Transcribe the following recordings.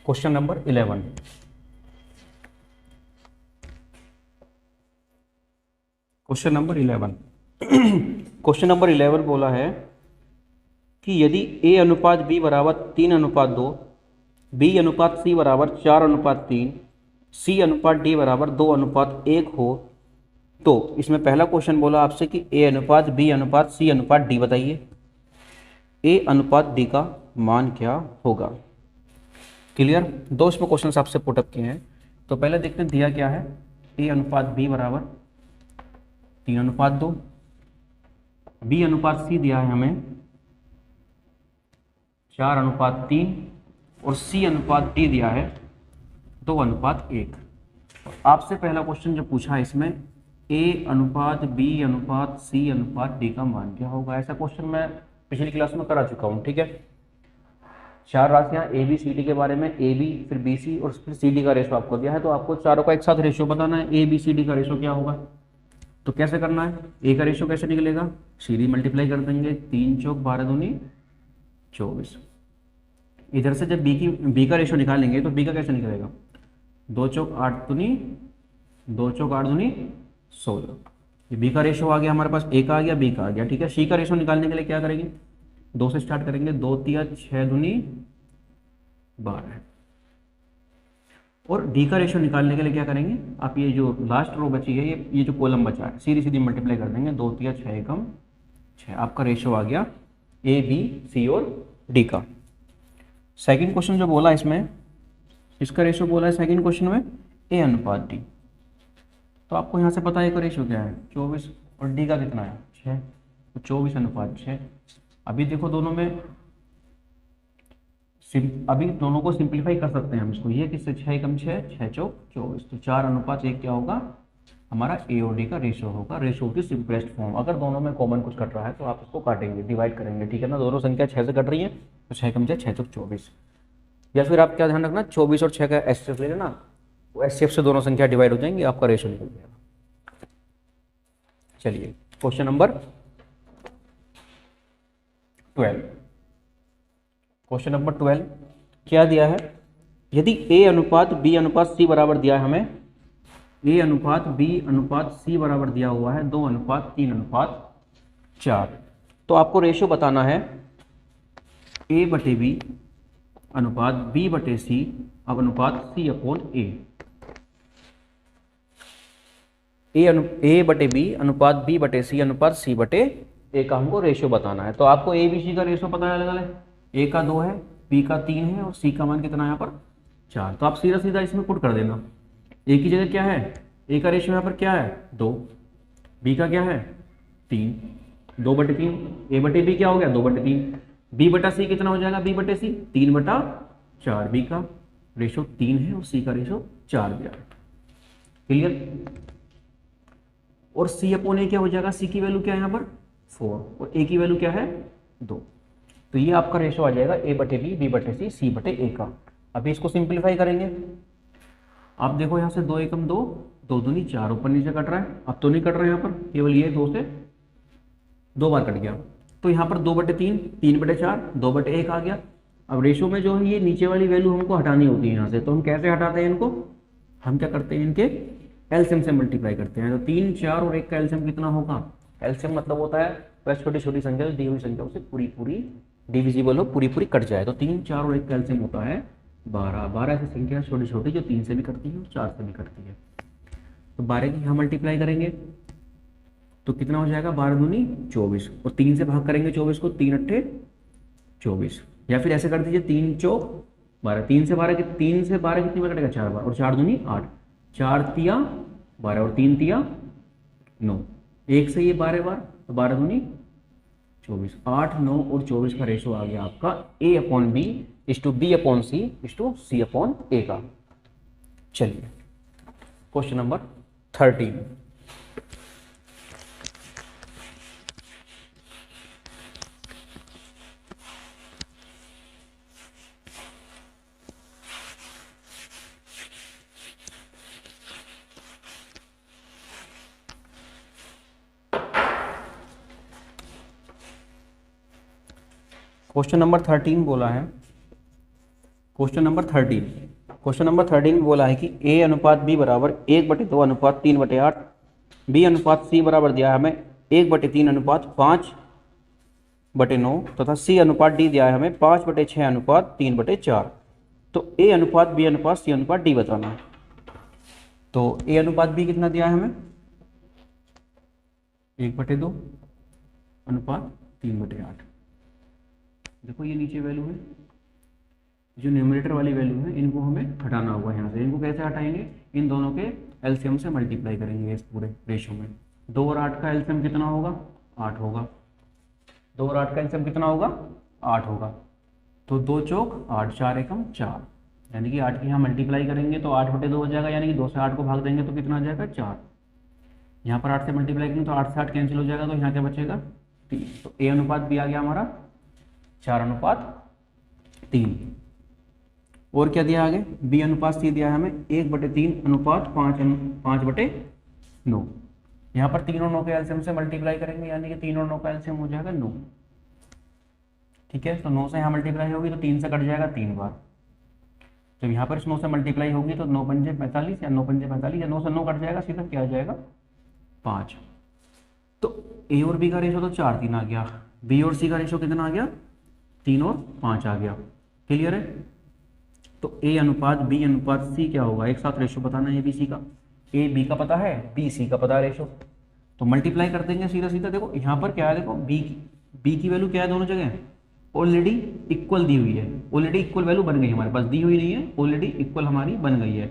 Question number 11। Question number 11 question number 11 बोला है कि यदि ए अनुपात बी बराबर 3:2, बी अनुपात सी बराबर 4:3, सी अनुपात डी बराबर 2:1 हो, तो इसमें पहला क्वेश्चन बोला आपसे कि ए अनुपात बी अनुपात सी अनुपात डी बताइए, ए अनुपात डी का मान क्या होगा। क्लियर। दो इसमें क्वेश्चन आपसे पुटअप किए हैं। तो पहले देखते हैं दिया क्या है। ए अनुपात बी बराबर 3:2, बी अनुपात सी दिया है हमें 4:3 और सी अनुपात डी दिया है 2:1। आपसे पहला क्वेश्चन जो पूछा है इसमें ए अनुपात बी अनुपात सी अनुपात डी का मान क्या होगा। ऐसा क्वेश्चन मैं पिछली क्लास में करा चुका हूँ। ठीक है, चार राशियाँ ए बी सी डी के बारे में, ए बी फिर बी सी और फिर सी डी का रेशो आपको दिया है, तो आपको चारों का एक साथ रेशो बताना है। ए बी सी डी का रेशो क्या होगा, तो कैसे करना है। ए का रेशो कैसे निकलेगा, सी डी मल्टीप्लाई कर देंगे, 3 चौक 12 दूनी 24। इधर से जब बी का रेशो निकालेंगे तो बी का कैसे निकलेगा, 2 चौक 8 दूनी 2 चौक 8 दूनी 16। ये बी का रेशो आ गया हमारे पास, ए का आ गया बी का आ गया। ठीक है, सी का रेशो निकालने के लिए क्या करेंगे, 2 से स्टार्ट करेंगे, 2 तिया 6 दूनी 12। और डी का रेशो निकालने के लिए क्या करेंगे, आप ये जो लास्ट रो बची है, ये जो कॉलम बचा है, सीधी सीधी मल्टीप्लाई कर देंगे, 2 तिया 6 एकम 6। आपका रेशो आ गया ए बी सी और डी का। सेकंड क्वेश्चन जो बोला इसमें, इसका रेशो बोला है सेकंड क्वेश्चन में ए अनुपात डी। तो आपको यहाँ से पता है का रेशो क्या है 24 और डी का कितना है 6, तो 24:6। अभी देखो दोनों में अभी दोनों को सिंप्लीफाई कर सकते हैं हम इसको, ये किससे 6 एकम 6 6 चौक 24, तो 4:1 क्या होगा हमारा ए और डी का रेशो होगा। रेशो की सिंपलेस्ट फॉर्म, अगर दोनों में कॉमन कुछ कट रहा है तो आप इसको काटेंगे, डिवाइड करेंगे। ठीक है ना, दोनों संख्या 6 से कट रही है तो 6 एकम 6 6 चौक 24। या फिर आप क्या ध्यान रखना, 24 और 6 का एचसीएफ ले लेना, वो एचसीएफ से दोनों संख्या डिवाइड हो जाएंगी, आपका रेशो निकल जाएगा। चलिए क्वेश्चन नंबर 12। क्वेश्चन नंबर 12 क्या दिया है, यदि ए अनुपात बी अनुपात सी बराबर दिया है हमें, ए अनुपात बी अनुपात सी बराबर दिया हुआ है 2:3:4, तो आपको रेशो बताना है ए बटे बी अनुपात बी बटे सी अब अनुपात सी अपॉन ए। ए बटे बी अनुपात बी बटे सी अनुपात सी बटे ए का हमको रेशो बताना है। तो आपको ए बी सी का रेशो पता है, ए का 2 है, बी का 3 है और सी का मान कितना है यहाँ पर 4। तो आप सीधा सीधा इसमें पुट कर देना। ए की जगह क्या है, ए का रेशो यहाँ पर क्या है 2, बी का क्या है 3, 2/3, ए बटे बी क्या हो गया 2/3, बी बटा सी कितना हो जाएगा बी बटे सी 3/4, बी का रेशो 3 है और सी का रेशो 4 दिया है। क्लियर। और सी अपॉन ए क्या हो जाएगा, सी की वैल्यू क्या है यहाँ पर 4 और ए की वैल्यू क्या है 2, तो ये आपका रेशो आ जाएगा ए बटे बी बी बटे सी सी बटे ए का। अभी इसको सिंप्लीफाई करेंगे, आप देखो यहाँ से 2 एकम 2 2 दूनी 4, ऊपर नीचे कट रहा है, अब तो नहीं कट रहा है यहाँ पर, केवल ये 2 से 2 बार कट गया, तो यहाँ पर 2/3 3/4 2/1 आ गया। अब रेशो में जो है ये नीचे वाली वैल्यू हमको हटानी होती है यहाँ से, तो हम कैसे हटाते हैं इनको, हम क्या करते हैं इनके एलसीएम से मल्टीप्लाई करते हैं। तो 3 4 और 1 का एलसीएम कितना होगा, एलसीएम मतलब होता है वह छोटी छोटी संख्या दी हुई संख्याओं से पूरी पूरी डिविजिबल हो, पूरी पूरी कट जाए। तो 3 4 और 1 का एलसीएम होता है 12। 12 ऐसी संख्या छोटी छोटी जो 3 से भी कटती है और 4 से भी कटती है। तो 12 की हम मल्टीप्लाई करेंगे तो कितना हो जाएगा 12 दूनी 24 और 3 से भाग करेंगे 24 को, 3 अट्ठे 24, या फिर ऐसे कर दीजिए 3 चौक 12, 3 से 12 कितनी बार कटेगा 4 बार, और 4 दूनी 8, 4 तिया 12 और 3 तिया 9, 1 से ये 12 बार तो 12 दूनी 24, 8 9 और 24 का रेशो आ गया आपका A upon B is to B upon C is to C upon A का। चलिए क्वेश्चन नंबर 13। क्वेश्चन नंबर 13 बोला है, क्वेश्चन नंबर 13 में बोला है कि ए अनुपात बी बराबर 1/2 अनुपात 3/8, बी अनुपात सी बराबर दिया है हमें 1/3 अनुपात 5/9 तथा सी अनुपात डी दिया है हमें 5/6 अनुपात 3/4। तो ए अनुपात बी अनुपात सी अनुपात डी बताना है। तो ए अनुपात बी कितना दिया है हमें 1/2 अनुपात 3/8। देखो ये नीचे वैल्यू है, जो न्यूमरेटर वाली वैल्यू है इनको हमें हटाना होगा यहाँ से। इनको कैसे हटाएंगे, इन दोनों के एलसीएम से मल्टीप्लाई करेंगे इस पूरे रेशो में। 2 और 8 का एलसीएम कितना होगा 8 होगा। 2 और 8 का एलसीएम कितना होगा 8 होगा। तो 2 चौक 8, 4 एकम 4, यानी कि 8 की यहाँ मल्टीप्लाई करेंगे तो 8/2 हो जाएगा, यानी कि 2 से 8 को भाग देंगे तो कितना आ जाएगा 4। यहाँ पर 8 से मल्टीप्लाई करेंगे तो 8 से 8 कैंसिल हो जाएगा, तो यहाँ क्या बचेगा 3। तो ए अनुपात बी आ गया हमारा 4/3। और क्या दिया आगे, बी अनुपात सी दिया है हमें 1/3 अनुपात 5/9। यहाँ पर 3 और 9 के एलसीएम से मल्टीप्लाई करेंगे, यानी कि 3 और 9 का एलसीएम हो जाएगा 9। ठीक है, तो 9 से यहाँ मल्टीप्लाई होगी तो 3 से कट जाएगा 3 बार। जब यहाँ पर 9 से मल्टीप्लाई होगी तो 9 पंजे 45 या 9 पंजे 45 या 9 से 9 कट जाएगा, सीधा क्या आ जाएगा 5। तो ए और बी का रेशो तो 4-3 आ गया, बी और सी का रेशो कितना आ गया 3 और 5 आ गया। क्लियर है। तो ए अनुपात बी अनुपात सी क्या होगा, एक साथ रेशो बताना है ए बी सी का। ए बी का पता है, बी सी का पता है रेशो, तो मल्टीप्लाई कर देंगे सीधा सीधा। देखो यहाँ पर क्या है, देखो बी की वैल्यू क्या है, दोनों जगह ऑलरेडी इक्वल दी हुई है, ऑलरेडी इक्वल वैल्यू बन गई हमारे पास, दी हुई नहीं है, ऑलरेडी इक्वल हमारी बन गई है।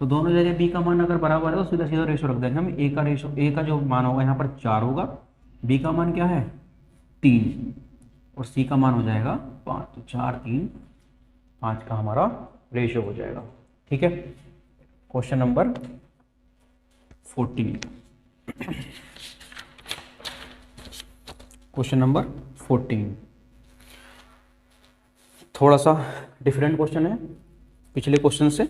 तो दोनों जगह बी का मान अगर बराबर है तो सीधा सीधा रेशो रख देंगे हम। ए का रेशो, ए का जो मान होगा यहाँ पर 4 होगा, बी का मान क्या है 3 और सी का मान हो जाएगा 5। तो 4, 3, 5 का हमारा रेशो हो जाएगा। ठीक है। क्वेश्चन नंबर 14, क्वेश्चन नंबर 14 थोड़ा सा डिफरेंट क्वेश्चन है पिछले क्वेश्चन से।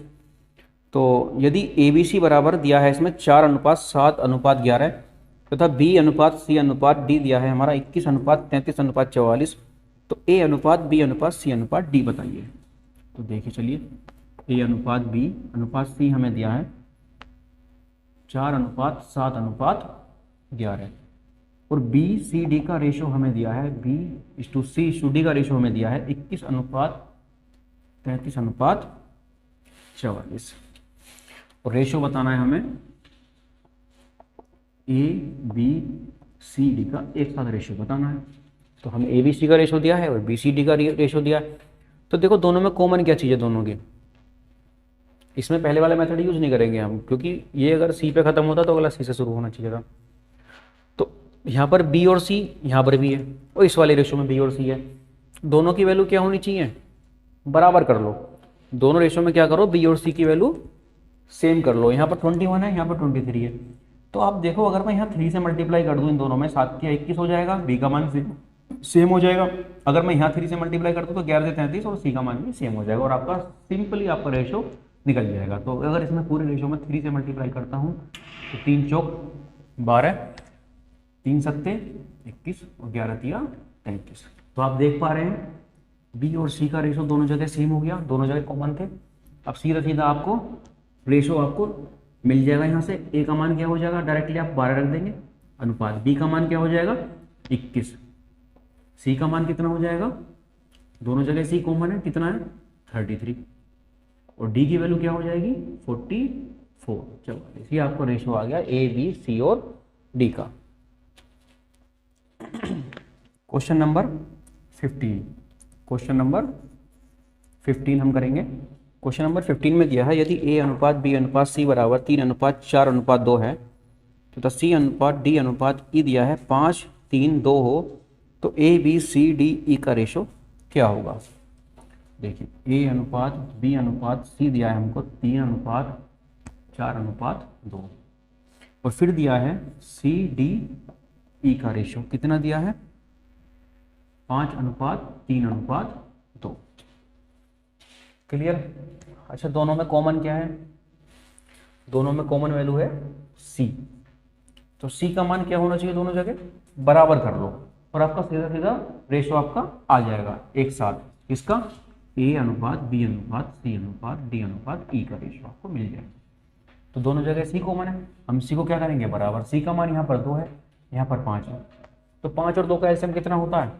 तो यदि ए बी सी बराबर दिया है इसमें 4:7:11 तथा बी अनुपात सी अनुपात डी दिया है हमारा 21:33:44, तो ए अनुपात बी अनुपात सी अनुपात डी बताइए। तो देखिए चलिए, ए अनुपात बी अनुपात सी हमें दिया है 4:7:11 और बी सी डी का रेशो हमें दिया है, B to C to D का रेशो हमें दिया है 21:33:44 और रेशो बताना है हमें ए बी सी डी का एक साथ रेशो बताना है। तो हमें ए बी सी का रेशो दिया है और बी सी डी का रेशो दिया है। तो देखो दोनों में कॉमन क्या चीज़ है दोनों की, इसमें पहले वाला मेथड यूज नहीं करेंगे हम, क्योंकि ये अगर सी पे खत्म होता तो अगला सी से शुरू होना चाहिए था। तो यहाँ पर बी और सी यहाँ पर भी है और इस वाले रेशो में बी और सी है, दोनों की वैल्यू क्या होनी चाहिए बराबर कर लो। दोनों रेशो में क्या करो, बी और सी की वैल्यू सेम कर लो। यहाँ पर 21 है, यहाँ पर 23 है। तो आप देखो अगर मैं यहाँ 3 से मल्टीप्लाई कर दूँ इन दोनों में, 7 या 21 हो जाएगा, बी का मान सेम हो जाएगा। अगर मैं यहाँ 3 से मल्टीप्लाई कर दूँ तो 11 से 33 और सी का मान भी सेम हो जाएगा और आपका सिंपली आपका रेशो निकल जाएगा। तो अगर इसमें पूरे रेशो में 3 से मल्टीप्लाई करता हूँ तो 3 चौक 12, 3 सत्ते 21 और 11 तिया 33। तो आप देख पा रहे हैं बी और सी का रेशो दोनों जगह सेम हो गया, दोनों जगह कॉमन थे। अब सीधा सीधा आपको रेशो आपको मिल जाएगा। यहाँ से ए का मान क्या हो जाएगा, डायरेक्टली आप 12 रख देंगे, अनुपात बी का मान क्या हो जाएगा 21, सी का मान कितना हो जाएगा, दोनों जगह सी कॉमन है, कितना है 33 और डी की वैल्यू क्या हो जाएगी 44। चलो ये आपको रेशो आ गया ए बी सी और डी का। क्वेश्चन नंबर 15, क्वेश्चन नंबर 15 हम करेंगे। क्वेश्चन नंबर 15 में दिया है यदि ए अनुपात बी अनुपात सी बराबर 3:4:2 है तथा सी अनुपात डी अनुपात ई दिया है 5:3:2 हो, तो A B C D E का रेशो क्या होगा। देखिए ए अनुपात बी अनुपात सी दिया है हमको 3:4:2 और फिर दिया है सी डी ई का रेशो कितना दिया है 5:3:2। क्लियर। अच्छा दोनों में कॉमन क्या है, दोनों में कॉमन वैल्यू है सी, तो सी का मान क्या होना चाहिए, दोनों जगह बराबर कर लो और आपका सीधा सीधा रेशो आपका आ जाएगा एक साथ। इसका ए अनुपात बी अनुपात सी अनुपात डी अनुपात ई का रेशियो आपको मिल जाएगा। तो दोनों जगह सी कॉमन है, हम सी को क्या करेंगे बराबर, सी का मान यहाँ पर 2 है, यहाँ पर 5 है, तो 5 और 2 का एलसीएम कितना होता है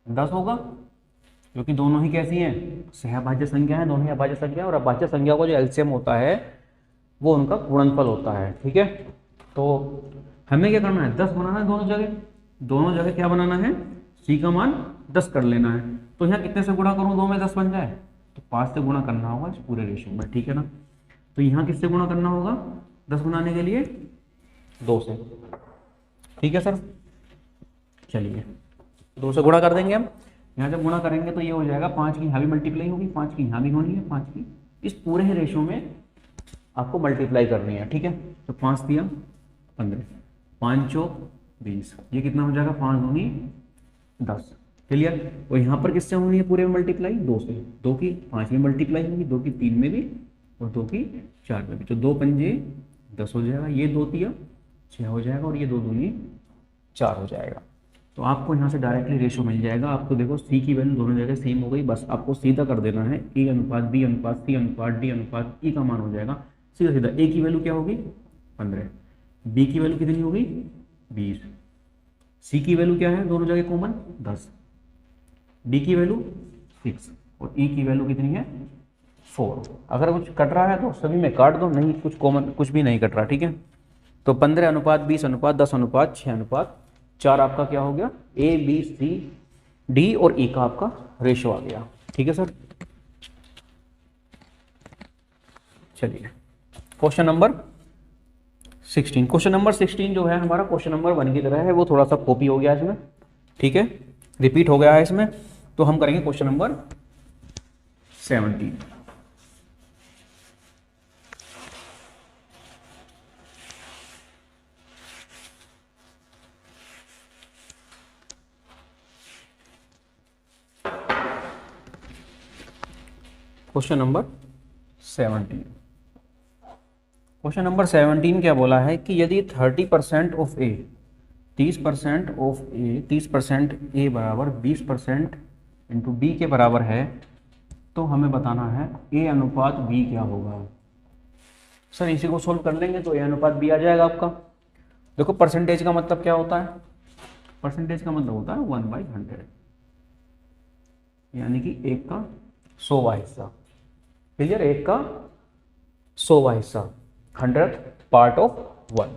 10 होगा, क्योंकि दोनों ही कैसी हैं सहभाज्य संख्या है, दोनों ही अभाज्य संख्या है, और अभाज्य संख्या का जो एलसीएम होता है वो उनका गुणनफल होता है। ठीक है, तो हमें क्या करना है 10 बनाना है दोनों जगह क्या बनाना है, सी का मान 10 कर लेना है। तो यहाँ कितने से गुणा करूँ 2 में 10 बन जाए, तो 5 से गुणा करना होगा इस पूरे रेशियो में। ठीक है ना, तो यहाँ किससे गुणा करना होगा 10 बनाने के लिए 2 से। ठीक है सर, चलिए 2 से गुणा कर देंगे हम। यहाँ जब गुणा करेंगे तो ये हो जाएगा 5 की यहाँ भी मल्टीप्लाई होगी, 5 की यहाँ भी होनी है, 5 की इस पूरे ही रेशियो में आपको मल्टीप्लाई करनी है। ठीक है, तो 5 दिया 15, 5 चौक 20, ये कितना हो जाएगा 5 दूनी 10। क्लियर, और यहाँ पर किससे होनी है पूरे में मल्टीप्लाई 2 से, 2 की 5 में मल्टीप्लाई होगी, 2 की 3 में भी और 2 की 4 में भी, तो 2 पंजे 10 हो जाएगा, ये 2 तिया 6 हो जाएगा, और ये 2 दूनी 4 हो जाएगा। तो आपको यहाँ से डायरेक्टली रेशियो मिल जाएगा। आपको देखो सी की वैल्यू दोनों जगह सेम हो गई, बस आपको सीधा कर देना है ए अनुपात बी अनुपात सी अनुपात डी अनुपात ई का मान हो जाएगा सीधा सीधा। ए की वैल्यू क्या होगी 15, बी की वैल्यू कितनी होगी 20, सी की वैल्यू क्या है दोनों जगह कॉमन 10, डी की वैल्यू 6 और ई की वैल्यू कितनी है 4। अगर कुछ कट रहा है तो सभी में काट दो, नहीं कुछ कॉमन कुछ भी नहीं कट रहा। ठीक है, तो 15 अनुपात 20 अनुपात 10 अनुपात 6 अनुपात 4 आपका क्या हो गया ए बी सी डी और ई का आपका रेशो आ गया। ठीक है सर, चलिए क्वेश्चन नंबर 16। क्वेश्चन नंबर 16 जो है हमारा क्वेश्चन नंबर 1 की तरह है, वो थोड़ा सा कॉपी हो गया इसमें। ठीक है, रिपीट हो गया है इसमें, तो हम करेंगे question number 17। Question number 17, question number 17 क्या बोला है कि यदि 30% ऑफ ए 30% ऑफ ए 30% ए बराबर 20% इंटू बी के बराबर है, तो हमें बताना है ए अनुपात बी क्या होगा। सर इसी को सोल्व कर लेंगे तो ए अनुपात बी आ जाएगा आपका। देखो परसेंटेज का मतलब क्या होता है, परसेंटेज का मतलब होता है 1/100, यानी कि 1 का 100वां हिस्सा। क्लियर, 1 का 100वां हिस्सा 100th पार्ट ऑफ 1।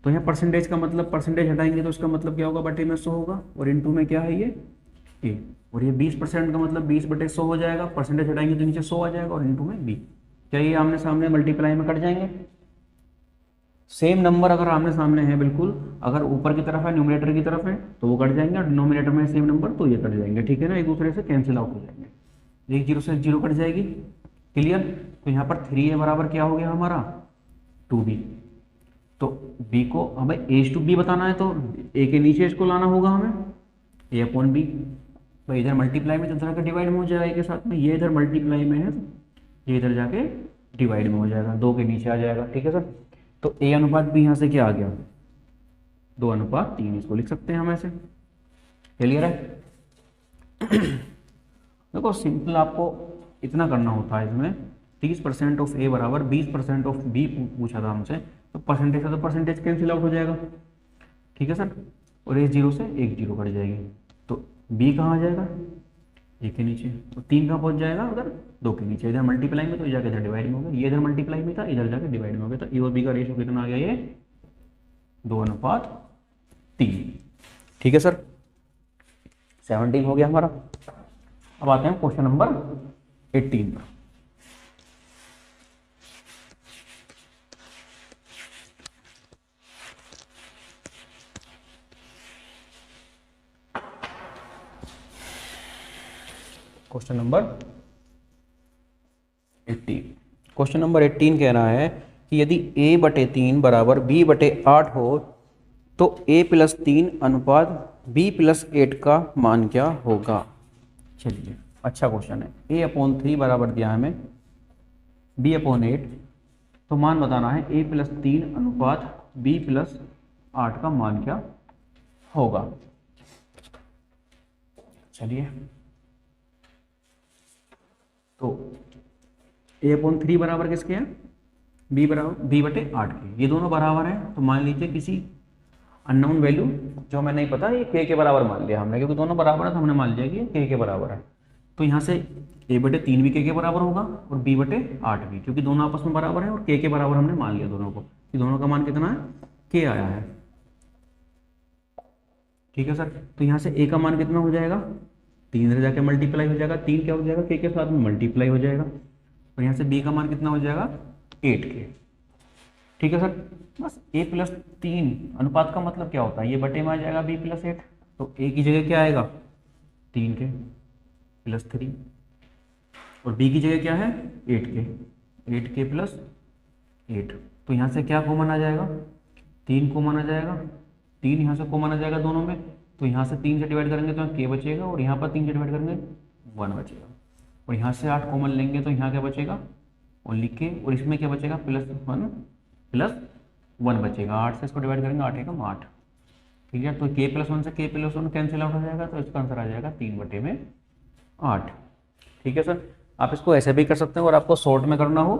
तो यहाँ परसेंटेज का मतलब परसेंटेज हटाएंगे तो इसका मतलब क्या होगा बटे में 100 होगा, और इनटू में क्या है ये ए, और ये 20% का मतलब 20/100 हो जाएगा, परसेंटेज हटाएंगे तो नीचे 100 आ जाएगा, और इनटू में बी। क्या ये आमने सामने मल्टीप्लाई में कट जाएंगे, सेम नंबर अगर आमने सामने है बिल्कुल, अगर ऊपर की तरफ है न्यूमरेटर की तरफ है तो वो कट जाएंगे, और डिनोमिनेटर में सेम नंबर तो ये कट जाएंगे। ठीक है ना, एक दूसरे से कैंसिल आउट हो जाएंगे, एक जीरो से जीरो कट जाएगी। क्लियर, तो यहाँ पर 3a बराबर क्या हो गया हमारा 2b। तो b को हमें a/b बताना है, तो a के नीचे इसको लाना होगा हमें a/b। भाई इधर मल्टीप्लाई में तो इधर जाकर डिवाइड में हो जाएगा, के साथ में ये इधर मल्टीप्लाई में है, ये इधर जाके डिवाइड में हो जाएगा, 2 के नीचे आ जाएगा। ठीक है सर, तो a अनुपात b यहाँ से क्या आ गया 2/3, इसको लिख सकते हैं हम ऐसे। क्लियर है, देखो सिंपल आपको इतना करना होता है इसमें, 30% ऑफ ए बराबर 20% ऑफ बी पूछा था हमसे, तो परसेंटेज से तो परसेंटेज कैंसिल आउट हो जाएगा। ठीक है सर, और एक जीरो से एक जीरो कट जाएगी, तो बी कहाँ आ जाएगा 1 के नीचे, तो 3 कहाँ पहुँच जाएगा उधर 2 के नीचे, इधर मल्टीप्लाई में तो जाकर इधर डिवाइड में हो गया, ये इधर मल्टीप्लाई में था इधर जाकर डिवाइड में हो गया, तो ए और बी का रेशियो कितना आ गया ये 2/3। ठीक है सर, 17 हो गया हमारा। अब आते हैं क्वेश्चन नंबर 18 पर। क्वेश्चन नंबर 18, क्वेश्चन नंबर 18 कह रहा है कि यदि a/3 बराबर b/8 हो तो a+3 अनुपात b+8 का मान क्या होगा। चलिए अच्छा क्वेश्चन है, a/3 बराबर दिया है हमें b/8, तो मान बताना है a+3 अनुपात b+8 का मान क्या होगा। चलिए, तो A/3 बराबर किसके हैं, B बराबर B/8 के। ये दोनों बराबर हैं, तो मान लीजिए किसी अननोन वैल्यू जो हमें नहीं पता, ये K के बराबर मान लिया हमने, क्योंकि दोनों बराबर है तो हमने मान लिया कि ये K के बराबर है। तो यहाँ से A/3 भी K के बराबर होगा और B/8 भी, क्योंकि दोनों आपस में बराबर है और K के बराबर हमने मान लिया दोनों को, कि दोनों का मान कितना है, K आया है। ठीक है सर, तो यहाँ से A का मान कितना हो जाएगा, 3 इधर जाके मल्टीप्लाई हो जाएगा, 3 क्या हो जाएगा, K के साथ में मल्टीप्लाई हो जाएगा, और यहाँ से B का मान कितना हो जाएगा, 8K। ठीक है सर, बस A+3 अनुपात का मतलब क्या होता है, ये बटे में आ जाएगा B+8, तो A की जगह क्या आएगा, 3K + 3, और B की जगह क्या है, 8K + 8। तो यहाँ से क्या कॉमन आ जाएगा, 3 कॉमन आ जाएगा, 3 यहाँ से कॉमन आ जाएगा दोनों में, तो यहाँ से 3 से डिवाइड करेंगे तो यहाँ K बचेगा, और यहाँ पर 3 से डिवाइड करेंगे 1 बचेगा, और यहाँ से 8 कॉमन लेंगे तो यहाँ क्या बचेगा, ओनली K, और इसमें क्या बचेगा, +1 बचेगा। 8 से इसको डिवाइड करेंगे, 8 एकम 8। ठीक है, तो K+1 से K+1 कैंसिल आउट हो जाएगा, तो इसका आंसर आ जाएगा 3/8। ठीक है सर, आप इसको ऐसे भी कर सकते हैं, और आपको शॉर्ट में करना हो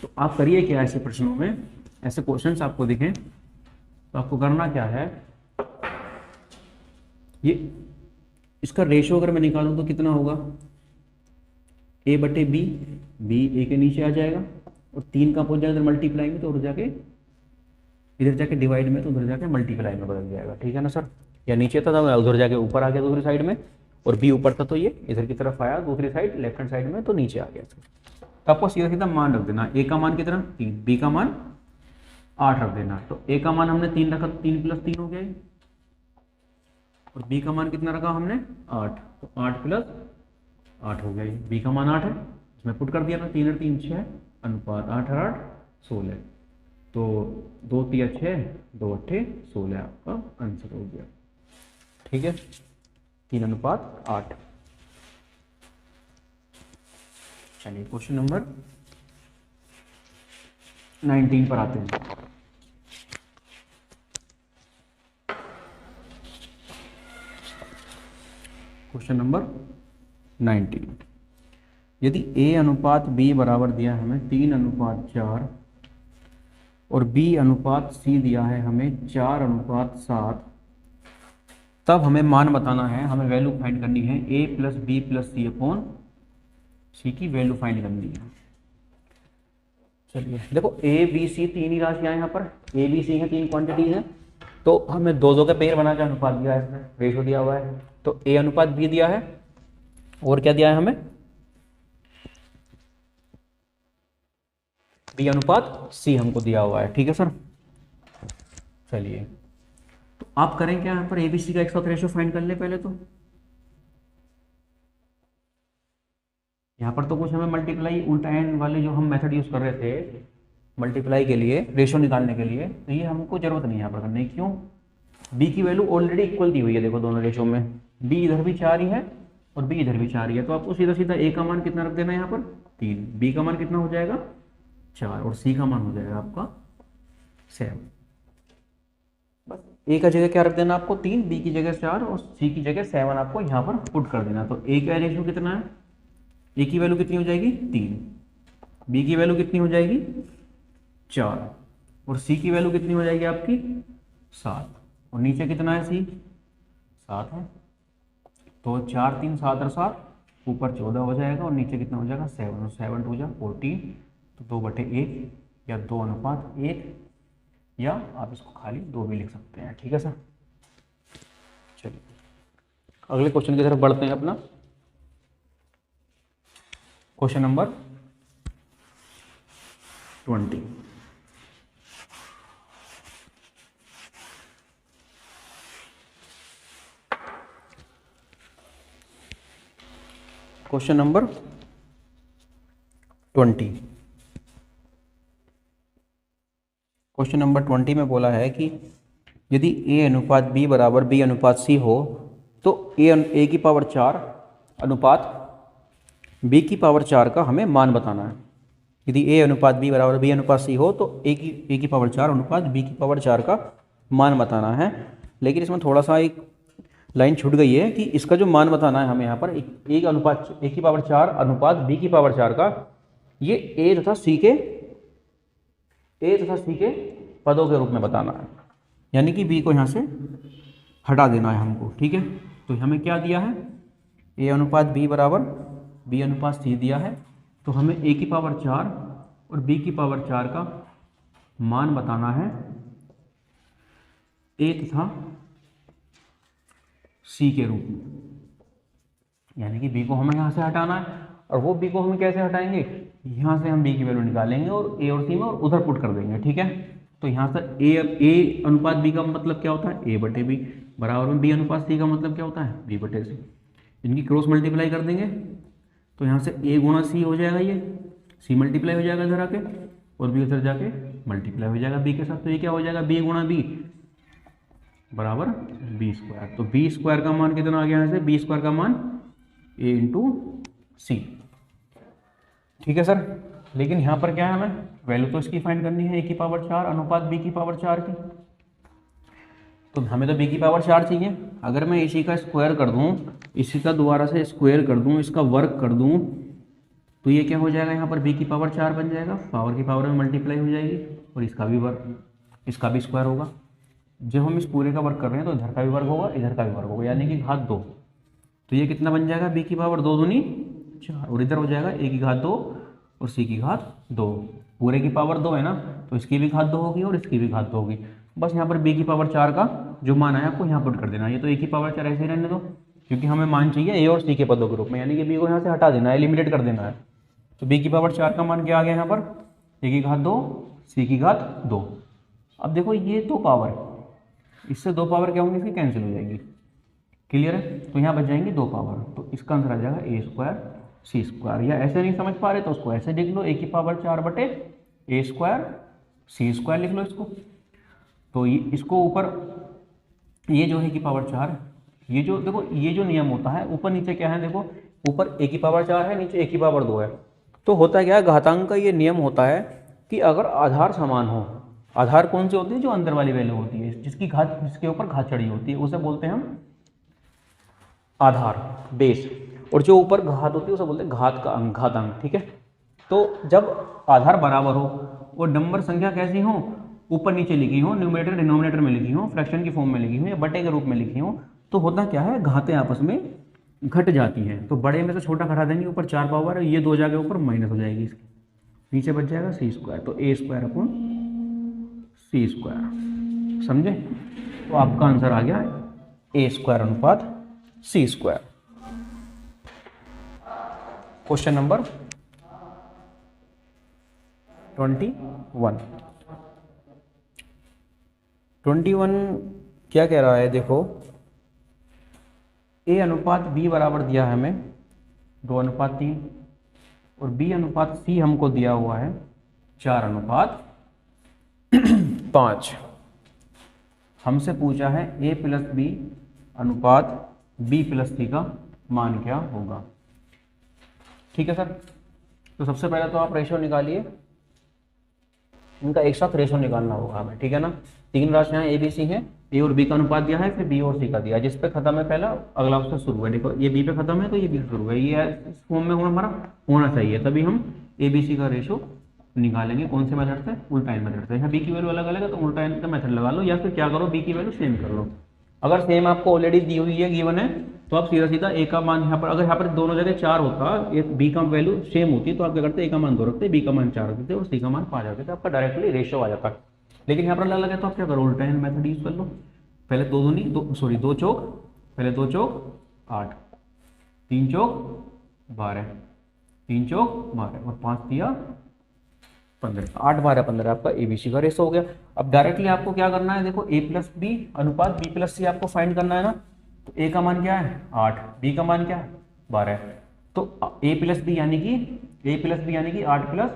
तो आप करिए क्या, ऐसे प्रश्नों में ऐसे क्वेश्चंस आपको दिखें तो आपको करना क्या है, ये इसका रेशियो अगर मैं निकालूं तो कितना होगा, A/B, B A के नीचे आ जाएगा, और 3 का पहुंच जाएगा इधर मल्टीप्लाई में, तो इधर जाके डिवाइड में, तो उधर जाके मल्टीप्लाई में बदल जाएगा। ठीक है ना सर, या नीचे था तो उधर जाके ऊपर आ गया दूसरी साइड में, और B ऊपर था तो ये इधर की तरफ आया दूसरी साइड लेफ्ट हैंड साइड में, तो नीचे आ गया। तो आपको सीधा सीधा मान रख देना, A का मान कितना, 3, B का मान 8 रख देना। तो A का मान हमने 3 रखा, 3 + 3 हो गया, और B का मान कितना रखा हमने, 8, तो 8 + 8 हो गया। B का मान 8 है, इसमें पुट कर दिया ना, 3 और 3 6, अनुपात 8 और 8 16, तो 2 3 6, 2 8 16 आपका आंसर हो गया। ठीक है, 3:8। चलिए क्वेश्चन नंबर 19 पर आते हैं। क्वेश्चन नंबर 19, यदि A/B बराबर दिया है हमें 3:4 और B/C दिया है हमें 4:7, तब हमें मान बताना है, हमें वैल्यू फाइंड करनी है A + B + C की वैल्यू फाइंड करनी है। चलिए देखो, A B C 3 ही राशियाँ यहाँ पर, A B C हैं 3 क्वांटिटीज हैं, तो हमें 2 का पेयर बना के अनुपात दिया है, इसमें रेशो दिया हुआ है, तो A/B दिया है, और क्या दिया है हमें, B/C हमको दिया हुआ है। ठीक है सर, चलिए तो आप करें क्या, यहाँ पर ABC का एक साथ रेशो फाइंड कर ले पहले। तो यहाँ पर तो कुछ हमें मल्टीप्लाई उल्टा एंड वाले जो हम मेथड यूज कर रहे थे मल्टीप्लाई के लिए, रेशो निकालने के लिए, तो ये हमको जरूरत नहीं है यहाँ पर करने की। क्यों, B की वैल्यू ऑलरेडी इक्वल दी हुई है, देखो दोनों रेशो में, B इधर भी 4 ही है और B इधर भी 4 ही है, तो आपको सीधा सीधा A का मान कितना रख देना है यहाँ पर 3, B का मान कितना हो जाएगा 4, और C का मान हो जाएगा आपका 7। बस A का जगह क्या रख देना आपको 3, B की जगह 4 और C की जगह 7 आपको यहाँ पर पुट कर देना। तो A का रेशो कितना है, A की वैल्यू कितनी हो जाएगी 3, B की वैल्यू कितनी हो जाएगी 4, और C की वैल्यू कितनी हो जाएगी आपकी 7, और नीचे कितना है C 7 है, तो 4 3 7 और 7, ऊपर 14 हो जाएगा, और नीचे कितना हो जाएगा 7, और 7 2 जा 14, तो 2/1 या 2:1, या आप इसको खाली 2 भी लिख सकते हैं। ठीक है सर, चलिए अगले क्वेश्चन की तरफ बढ़ते हैं अपना। Question number 20, question number 20, question number 20 में बोला है कि यदि A/B बराबर B/C हो तो A की पावर 4 अनुपात B की पावर 4 का हमें मान बताना है। यदि A/B बराबर B/C हो तो A की पावर 4 अनुपात B की पावर 4 का मान बताना है। लेकिन इसमें थोड़ा सा एक लाइन छूट गई है कि इसका जो मान बताना है हमें यहाँ पर एक अनुपात ए की पावर 4 अनुपात बी की पावर 4 का, ये ए तथा सी के पदों के रूप में बताना है, यानी कि बी को यहाँ से हटा देना है हमको। ठीक है, तो हमें क्या दिया है, ए अनुपात बी बराबर बी अनुपात सी दिया है, तो हमें ए की पावर 4 और बी की पावर 4 का मान बताना है ए तथा सी के रूप में, यानी कि बी को हमें यहाँ से हटाना है। और वो बी को हम कैसे हटाएंगे, यहाँ से हम बी की वैल्यू निकालेंगे और ए और सी में और उधर पुट कर देंगे। ठीक है, तो यहाँ से ए अनुपात बी का मतलब क्या होता है, ए बटे बी, बराबर में बी अनुपात सी का मतलब क्या होता है, बी बटे सी। इनकी क्रॉस मल्टीप्लाई कर देंगे तो यहाँ से ए गुणा सी हो जाएगा, ये सी मल्टीप्लाई हो जाएगा इधर आके और बी उधर जाके मल्टीप्लाई हो जाएगा बी के साथ, तो ये क्या हो जाएगा, बी गुणा बी बराबर बी स्क्वायर। तो बी स्क्वायर का मान कितना आ गया यहाँ से, बी स्क्वायर का मान ए इंटू सी। ठीक है सर, लेकिन यहाँ पर क्या है, हमें वैल्यू तो इसकी फाइंड करनी है, ए की पावर 4 अनुपात बी की पावर 4 की, तो हमें तो बी की पावर 4 चाहिए। अगर मैं इसी का स्क्वायर कर दूँ, इसी का दोबारा से स्क्वायर कर दूँ, इसका वर्क कर दूँ, तो ये क्या हो जाएगा, यहाँ पर बी की पावर 4 बन जाएगा, पावर की पावर में मल्टीप्लाई हो जाएगी और इसका भी वर्क, इसका भी स्क्वायर होगा। जब हम इस पूरे का वर्क कर रहे हैं तो इधर का भी वर्क होगा, इधर का भी वर्क होगा, यानी कि घात 2। तो ये कितना बन जाएगा, बी की पावर 2 दूनी 4 और इधर हो जाएगा ए की घात 2 और सी की घात 2। पूरे की पावर 2 है ना, तो इसकी भी घात 2 होगी और इसकी भी घात 2 होगी। बस यहाँ पर बी की पावर 4 का जो मान है आपको यहाँ पुट कर देना है। ये तो ए की पावर 4 ऐसे ही रहने दो, क्योंकि हमें मान चाहिए ए और सी के पदों के रूप में, यानी कि बी को यहाँ से हटा देना है, एलिमिनेट कर देना है। तो बी की पावर 4 का मान क्या आ गया यहाँ पर, ए की घात 2 सी की घात 2। अब देखो ये 2 पावर, इससे 2 पावर क्या होंगी, इसकी कैंसिल हो जाएगी। क्लियर है, तो यहाँ बच जाएंगी 2 पावर, तो इसका आंसर आ जाएगा ए स्क्वायर सी स्क्वायर। या ऐसे नहीं समझ पा रहे तो उसको ऐसे लिख लो, ए की पावर 4 बटे ए स्क्वायर सी स्क्वायर लिख लो इसको। तो इसको ऊपर ये जो है की पावर 4, ये जो देखो ये जो नियम होता है ऊपर नीचे क्या है, देखो ऊपर ए की पावर 4 है, नीचे ए की पावर 2 है। तो होता क्या है, घातांक का ये नियम होता है कि अगर आधार समान हो, आधार कौन सी होती है, जो अंदर वाली वैल्यू होती है, जिसके ऊपर घात चढ़ी होती है, उसे बोलते हैं हम आधार, बेस। और जो ऊपर घात होती है उसे बोलते हैं घात का अंक, घातांक। ठीक है, तो जब आधार बराबर हो और नंबर संख्या कैसी हो, ऊपर नीचे लिखी हो, न्यूमरेटर डिनोमिनेटर में लिखी हो, फ्रैक्शन की फॉर्म में लिखी हो या बटे के रूप में लिखी हो, तो होता क्या है, घातें आपस में घट जाती हैं। तो बड़े में से छोटा घटा देंगे, ऊपर 4 पावर है, ये 2 जाके ऊपर माइनस हो जाएगी इसकी, नीचे बच जाएगा सी स्क्वायर। तो ए स्क्वायर अपॉन सी स्क्वायर, समझे। तो आपका आंसर आ गया ए स्क्वायर अनुपात सी स्क्वायर। क्वेश्चन नंबर 21 क्या कह रहा है, देखो ए अनुपात बी बराबर दिया है हमें 2:3 और बी अनुपात सी हमको दिया हुआ है 4:5। हमसे पूछा है ए प्लस बी अनुपात बी प्लस सी का मान क्या होगा। ठीक है सर, तो सबसे पहले तो आप रेशो निकालिए, इनका एक साथ रेशो निकालना होगा हमें। ठीक है ना, 3 राशियां ए बी सी हैं, ए और बी का अनुपात दिया है, फिर बी और सी का दिया है, जिस पे खत्म है पहला अगला उससे शुरू है। देखो ये बी पे खत्म है तो ये बी से शुरू है, ये इस फॉर्म में हमारा होना चाहिए, तभी हम ए बी सी का रेशो निकालेंगे। कौन से मेथड से, उल्टा इन मेथड से। यहाँ बी की वैल्यू अलग अलग है तो उल्टा इन का मेथड लगा लो, या फिर क्या करो, बी की वैल्यू सेम कर लो। अगर सेम आपको ऑलरेडी दी हुई है, गिवन है, तो आप सीधा सीधा ए का मान यहाँ पर, अगर यहाँ पर दोनों जगह 4 होता, एक बी का वैल्यू सेम होती, तो आप क्या करते, ए का मान 2 रखते, बी का मान 4 रखते और सी का मान 5 रखते, आपका डायरेक्टली रेशियो आ जाता। लेकिन यहाँ पर अलग अलग है तो आप क्या करो, उल्टा इन मेथड यूज कर लो। पहले 2 चौक, पहले 2 चौक 8, 3 चौक 12, 3 चौक 12 और 5 दिया 15, 8 12 15 आपका एबीसी का रेशो हो गया। अब डायरेक्टली आपको क्या करना है, देखो ए प्लस बी अनुपात बी प्लस सी आपको फाइंड करना है ना। तो ए का मान क्या है 8, बी का मान क्या है 12, तो ए प्लस बी यानी कि 8 प्लस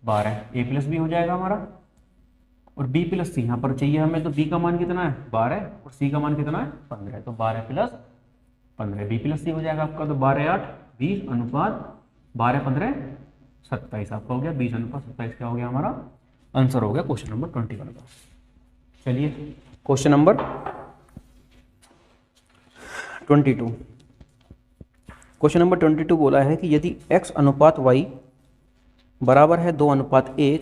12, ए प्लस बी हो जाएगा हमारा। और बी प्लस सी यहाँ पर चाहिए हमें, तो बी का मान कितना है 12 और सी का मान कितना है 15, तो 12 प्लस 15 बी प्लस सी हो जाएगा आपका। तो 12 8 20 अनुपात 12 15 27 आपका हो गया, 20 अनुपात 27 क्या हो गया हमारा आंसर हो गया क्वेश्चन नंबर 21 का। चलिए क्वेश्चन नंबर 22। क्वेश्चन नंबर 22 बोला है कि यदि x अनुपात y बराबर है 2:1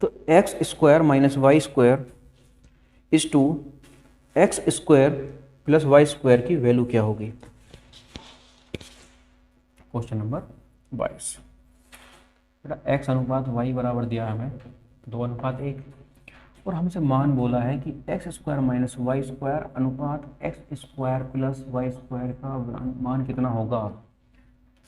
तो x square minus Y square is to x square plus Y square की वैल्यू क्या होगी। Question number 22। बेटा एक्स अनुपात वाई बराबर दिया है हमें 2:1 और हमसे मान बोला है कि X square minus Y square अनुपात X square plus Y square का मान कितना होगा।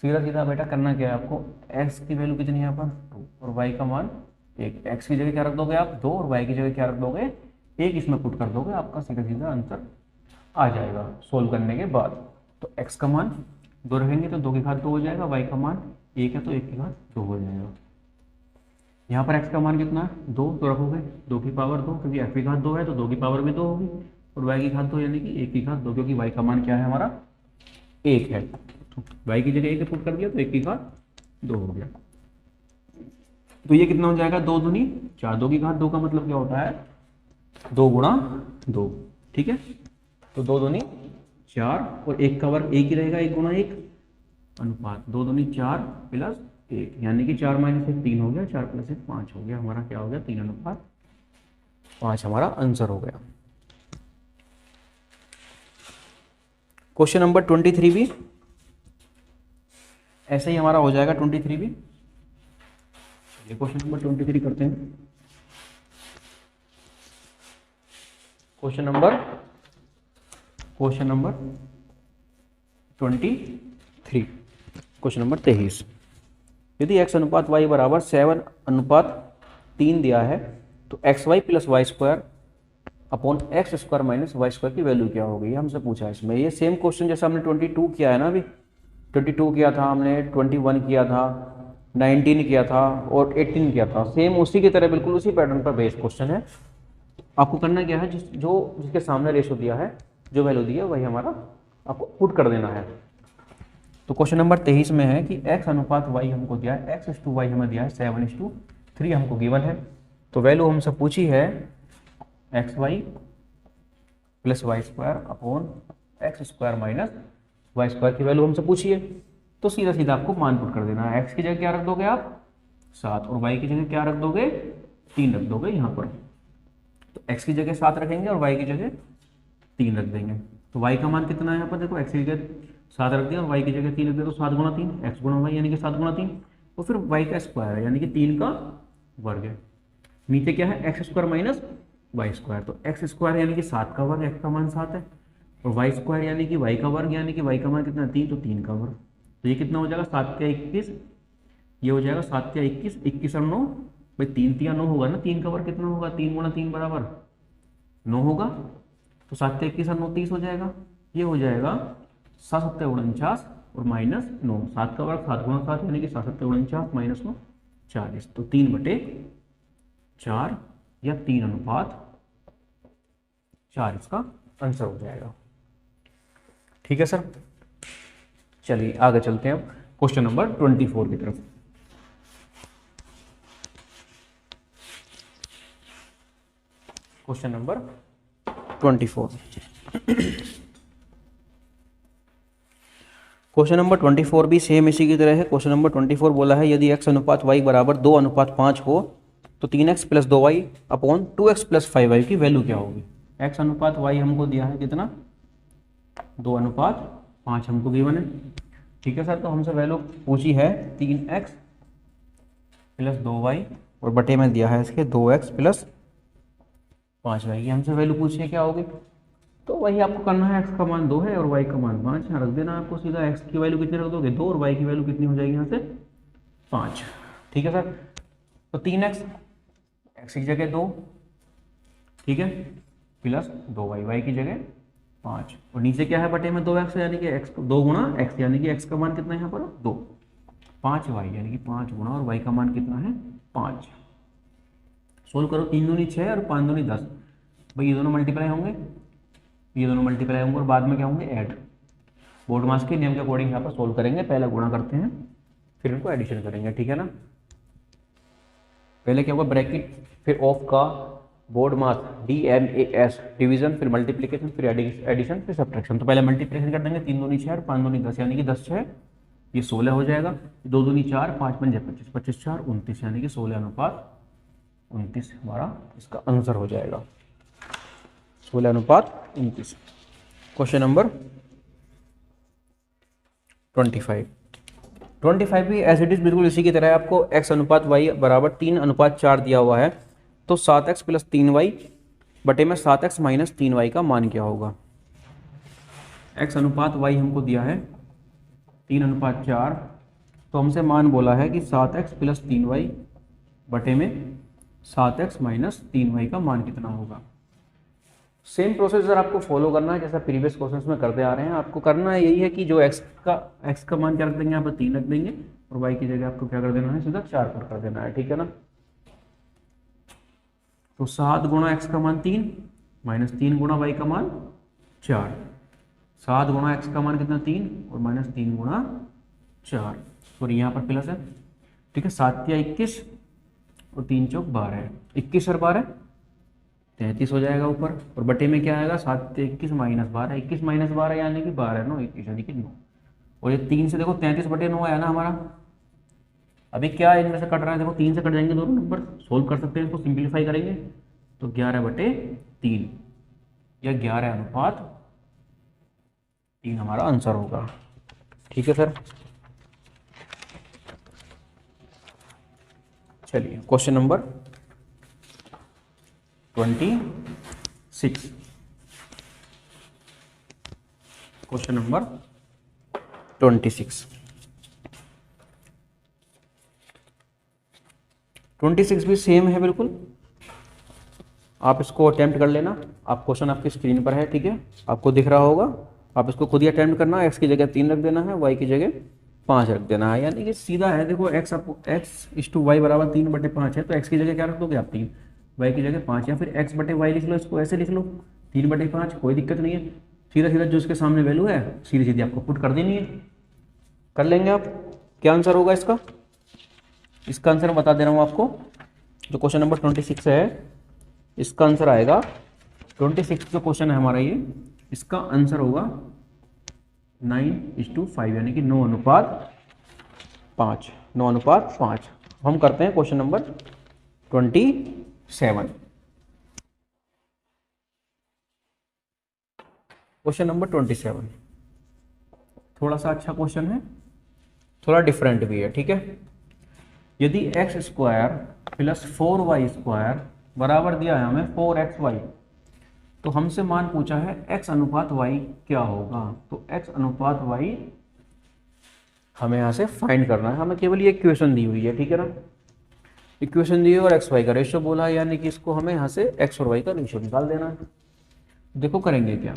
सीधा सीधा बेटा करना क्या है आपको, एक्स की वैल्यू कितनी है यहाँ पर 2 और वाई का मान 1। एक्स की जगह क्या रख दोगे आप 2 और वाई की जगह क्या रख दोगे 1, इसमें पुट कर दोगे, आपका सीधा सीधा आंसर आ जाएगा सोल्व करने के बाद। तो एक्स का मान 2 रखेंगे तो 2 की घात 2 हो जाएगा, वाई का मान 1 है तो 1 की घात 2 हो जाएगा। यहाँ पर एक्स का मान कितना है 2, तो रखोगे 2 की पावर 2, क्योंकि एक्स की घात 2 है तो 2 की पावर भी 2 होगी, और वाई की घात 2 यानी कि 1 की घात 2, क्योंकि वाई का मान क्या है हमारा 1 है। तो वाई की जगह 1 पुट कर दिया तो 1 की घात 2 हो गया। तो ये कितना हो जाएगा 2 दूनी 4, 2 की घात 2 का मतलब क्या होता है 2 गुणा 2, ठीक है। तो 2 दूनी 4 और 1 का वर्ग 1 ही रहेगा, 1 गुणा 1 अनुपात 2 दूनी 4 प्लस 1, यानी कि 4 माइनस 1 3 हो गया, 4 प्लस 1 5 हो गया, हमारा क्या हो गया 3:5 हमारा आंसर हो गया। क्वेश्चन नंबर 23 भी ऐसे ही हमारा हो जाएगा। 23 भी क्वेश्चन नंबर 23 करते हैं। Question number 23, question number 23। यदि x अनुपात y बराबर 7:3 दिया है तो x y plus Y square upon x square minus Y square की वैल्यू क्या होगी, ये हमसे पूछा है इसमें। ये सेम क्वेश्चन जैसा हमने 22 किया है ना, अभी 22 किया था हमने, 21 किया था, 19 किया था और 18 किया था, सेम उसी की तरह बिल्कुल उसी पैटर्न पर बेस्ड क्वेश्चन है। आपको करना क्या है, जिसके सामने रेशो दिया है, जो वैल्यू दी है वही हमारा आपको पुट कर देना है। तो क्वेश्चन नंबर 23 में है कि x अनुपात y हमको दिया है, x/y हमें दिया है 7:3 हमको गिवन है। तो वैल्यू हमसे पूछी है xy plus Y square upon x square minus Y square की वैल्यू हमसे पूछी है। तो सीधा सीधा आपको मान पुट कर देना है। x की जगह क्या रख दोगे आप 7 और y की जगह क्या रख दोगे 3 रख दोगे यहाँ पर। तो x की जगह 7 रखेंगे और y की जगह 3 रख देंगे। तो y का मान कितना है यहाँ पर देखो, x की जगह 7 रख दिया और y की जगह 3 रख दिया, तो 7 गुणा 3 x गुणा y यानी कि 7 गुणा 3, और फिर y का स्क्वायर है यानी कि 3 का वर्ग है। नीचे क्या है x square minus Y square, तो एक्स स्क्वायर यानी कि 7 का वर्ग, x का मान 7 है, और वाई स्क्वायर यानी कि y का वर्ग, यानी कि y का मान कितना 3, तो 3 का वर्ग। तो ये कितना हो जाएगा 7 का 21, ये हो जाएगा 7 का 21, 21 और 9 भाई 3 3 9 होगा ना, 3 का वर्ग कितना होगा 3 गुणा 3 बराबर 9 होगा। तो 7 का 21 और 9 30 हो जाएगा, ये हो जाएगा 7 7 49 और माइनस 9, 7 का वर्ग 7 गुणा 7 यानी कि 7 7 49 माइनस 9 40, तो 3/4 या 3:4 इसका आंसर हो जाएगा। ठीक है सर, चलिए आगे चलते हैं अब क्वेश्चन नंबर 24 की तरफ। क्वेश्चन नंबर 24, क्वेश्चन नंबर 24 भी सेम इसी की तरह है। क्वेश्चन नंबर 24 बोला है यदि x अनुपात y बराबर 2:5 हो तो 3x plus 2y upon 2x plus 5y की वैल्यू क्या होगी। x अनुपात y हमको दिया है कितना 2:5 हमको गिवन है, ठीक है सर। तो हमसे वैल्यू पूछी है 3x प्लस 2y और बटे में दिया है इसके 2x प्लस 5y की हमसे वैल्यू पूछी है क्या होगी। तो वही आपको करना है, x का मान 2 है और y का मान 5 है, रख देना आपको सीधा। x की वैल्यू कितनी रख दोगे 2 और y की वैल्यू कितनी हो जाएगी यहाँ से 5, ठीक है सर। तो 3x x की जगह 2, ठीक है, प्लस 2y y की जगह 5, और नीचे क्या है बटे में 2x यानी कि x 2 गुणा x यानी कि x का मान कितना है यहाँ पर 2, 5y यानी कि 5 गुणा और y का मान कितना है 5। सोल्व करो, 3 दूनी 6 और 5 दूनी 10, भाई ये दोनों मल्टीप्लाई होंगे, ये दोनों मल्टीप्लाई होंगे और बाद में क्या होंगे ऐड। बोर्ड मास के नियम के अकॉर्डिंग यहाँ पर सोल्व करेंगे, पहले गुणा करते हैं फिर इनको एडिशन करेंगे, ठीक है ना। पहले क्या होगा ब्रैकेट, फिर ऑफ का बोर्ड मास DMAS, डिवीजन, फिर मल्टीप्लिकेशन, फिर एडिशन, फिर सब्ट्रैक्शन। तो पहले मल्टीप्लिकेशन कर देंगे, 3 दूनी 6, 5 दूनी 10, यानी कि 10 6 ये 16 हो जाएगा। 2 दूनी 4, 5 पंजे 25, 25 4 29, यानी कि 16:29 हमारा इसका आंसर हो जाएगा, 16:29। क्वेश्चन नंबर 25 भी एज इट इज बिल्कुल इसी की तरह है। आपको x/y बराबर 3:4 दिया हुआ है, तो 7x + 3y बटे में 7x - 3y का मान क्या होगा। x/y हमको दिया है 3:4, तो हमसे मान बोला है कि 7x + 3y बटे में 7x - 3y का मान कितना होगा। सेम प्रोसेसर आपको फॉलो करना है जैसा प्रीवियस क्वेश्चंस में करते आ रहे हैं। आपको करना यही है कि जो x का मान क्या रख देंगे, यहाँ पर 3 रख देंगे, और y की जगह आपको क्या कर देना है, सीधा 4 पर कर देना है, ठीक है ना। तो 7 गुणा x का मान 3 - 3 गुणा y का मान 4, 7 गुणा x का मान कितना 3 और -3 गुणा 4, सॉरी यहाँ पर प्लस है, ठीक है। 7 या 21 और 3 चौक 12 है, 21 और 12 33 हो जाएगा ऊपर, और बटे में क्या आएगा 7 21 - 12, 21 - 12 यानी कि 12 9 21 यानी कि 9, और ये 3 से देखो 33 बटे 9 आया ना हमारा। अभी क्या इनमें से कट रहा है, देखो 3 से कट जाएंगे दोनों नंबर, सोल्व कर सकते हैं इसको, सिंप्लीफाई करेंगे तो 11/3 या 11:3 हमारा आंसर होगा, ठीक है सर। चलिए क्वेश्चन नंबर 26, क्वेश्चन नंबर 26 भी सेम है बिल्कुल। आप इसको अटेम्प्ट कर लेना, आप क्वेश्चन आपकी स्क्रीन पर है, ठीक है, आपको दिख रहा होगा। आप इसको खुद ही अटेम्प्ट करना, x की जगह 3 रख देना है, y की जगह 5 रख देना है, यानी कि सीधा है। देखो x आपको x/y बराबर 3/5 है, तो x की जगह क्या रख दोगे आप 3, y की जगह 5, या फिर x/y लिख लो, इसको ऐसे लिख लो 3/5, कोई दिक्कत नहीं है। सीधा सीधा जो इसके सामने वैल्यू है सीधी सीधी आपको पुट कर देनी है, कर लेंगे आप। क्या आंसर होगा इसका, इसका आंसर मैं बता दे रहा हूँ आपको। जो क्वेश्चन नंबर 26 है इसका आंसर आएगा, 26 जो क्वेश्चन है हमारा ये, इसका आंसर होगा 9:5, यानी कि 9:5, 9:5। हम करते हैं क्वेश्चन नंबर 27। क्वेश्चन नंबर 27 थोड़ा सा अच्छा क्वेश्चन है, थोड़ा डिफरेंट भी है, ठीक है। यदि x² + 4y² बराबर दिया है हमें 4xy, तो हमसे मान पूछा है x/y क्या होगा। तो x/y हमें यहाँ से फाइंड करना है, हमें केवल ये इक्वेशन दी हुई है, ठीक है ना। इक्वेशन दी है और xy का रेशियो बोला है, यानी कि इसको हमें यहाँ से x और y का रेशियो निकाल देना है। देखो करेंगे क्या,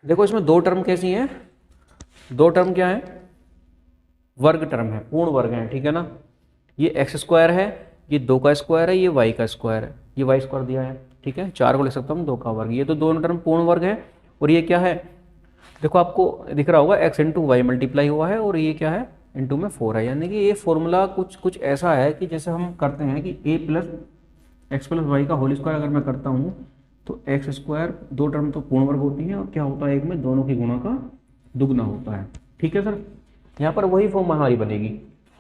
देखो इसमें 2 टर्म कैसी हैं, 2 टर्म क्या है, वर्ग टर्म है, पूर्ण वर्ग है, ठीक है ना। ये x² है, ये 2 का स्क्वायर है, ये y का स्क्वायर है, ये y² दिया है, ठीक है। 4 को लिख सकता हूँ 2 का वर्ग, ये तो दोनों टर्म पूर्ण वर्ग है। और ये क्या है, देखो आपको दिख रहा होगा x × y मल्टीप्लाई हुआ है, और ये क्या है इंटू में 4 है, यानी कि ये फॉर्मूला कुछ ऐसा है कि जैसे हम करते हैं कि a + x + y का होल स्क्वायर अगर मैं करता हूँ तो x², 2 टर्म तो पूर्ण वर्ग होती है, और क्या होता है एक में दोनों की गुणा का दुगना होता है, ठीक है सर। यहाँ पर वही फॉर्म हमारी बनेगी,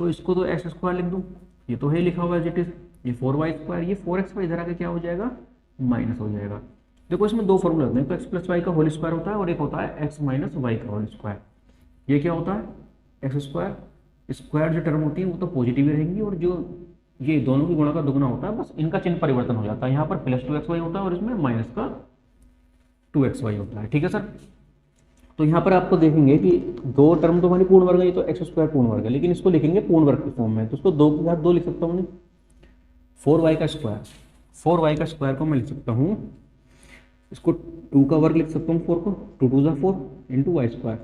तो इसको तो x² लिख दूँ, ये तो है लिखा हुआ है, ये 4y², ये 4xy इधर आके क्या हो जाएगा, माइनस हो जाएगा। देखो इसमें 2 फॉर्मूले होते हैं, तो x + y का होल स्क्वायर होता है, और एक होता है x - y का होल स्क्वायर। ये क्या होता है x², स्क्वायर जो टर्म होती है वो तो पॉजिटिव रहेंगी, और जो ये दोनों की गुणा का दुगना होता है, बस इनका चिन्ह परिवर्तन हो जाता है। यहाँ पर +2xy होता है और इसमें -2xy होता है, ठीक है सर। तो यहाँ पर आपको देखेंगे कि 2 टर्म तो हमारी पूर्ण वर्ग है, ये तो x² पूर्ण वर्ग है, लेकिन इसको लिखेंगे पूर्ण वर्ग की फॉर्म में, तो उसको 2 के साथ 2 लिख सकता हूँ। 4y का स्क्वायर, 4y का स्क्वायर को मैं लिख सकता हूँ, इसको 2 का वर्ग लिख सकता हूँ, 4 को 2 × 2 = 4 × y²,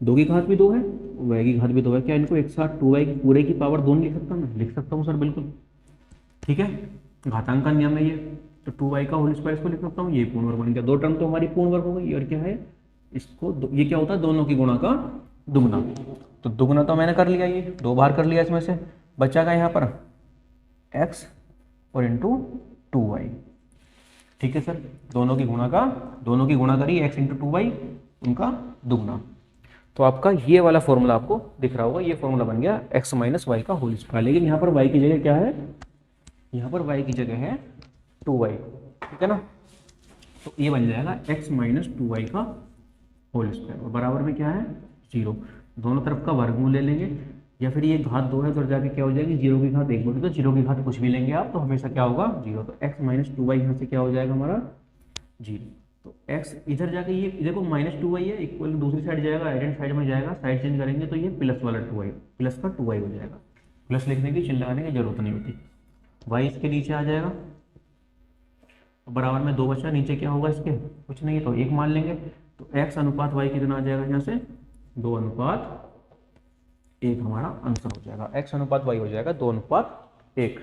2 की घात भी 2 है, y की घात भी 2 है, क्या इनको एक साथ 2y की पूरे की पावर 2 नहीं लिख सकता मैं, लिख सकता हूँ सर बिल्कुल, ठीक है, घातांक का नियम है ये। तो 2y का होल स्क्वायर इसको लिख सकता हूँ, ये पूर्ण वर्ग बन गया, 2 टर्म तो हमारी पूर्ण वर्ग हो गई, और क्या है इसको ये क्या होता है दोनों की गुणा का दुगना, तो दुगना तो मैंने कर लिया, ये 2 बार कर लिया, इसमें से बचा का यहाँ पर x और इंटू 2y। ठीक है सर, दोनों की गुणा करी x इंटू 2y, उनका दुगना। तो आपका ये वाला फॉर्मूला आपको दिख रहा होगा, ये फॉर्मूला बन गया x माइनस वाई का होल स्क्वायर। लेकिन यहाँ पर y की जगह क्या है, यहाँ पर y की जगह है 2y, ठीक है ना। तो ये बन जाएगा x माइनस 2y का होल स्क्वायर, और बराबर में क्या है 0। दोनों तरफ का वर्गमूल ले लेंगे, या फिर ये घात 2 है तो जाके क्या हो जाएगी 0 की घात 1 बोले तो 0 की घात कुछ भी लेंगे आप तो हमेशा क्या होगा 0। तो x माइनस 2y यहाँ से क्या हो जाएगा हमारा 0। तो x इधर जाके ये देखो माइनस 2y है, इक्वल दूसरी साइड जाएगा, राइट हैंड साइड में जाएगा, साइड चेंज करेंगे तो ये प्लस वाला 2y, प्लस का 2y हो जाएगा। प्लस लिखने की चिन्ह लगाने की जरूरत नहीं होती। y इसके नीचे आ जाएगा, बराबर में 2 बचा, नीचे क्या होगा इसके कुछ नहीं है तो 1 मान लेंगे। तो x अनुपात y कितना आ जाएगा यहाँ से 2 अनुपात 1 हमारा आंसर हो जाएगा। x अनुपात y हो जाएगा 2 अनुपात 1।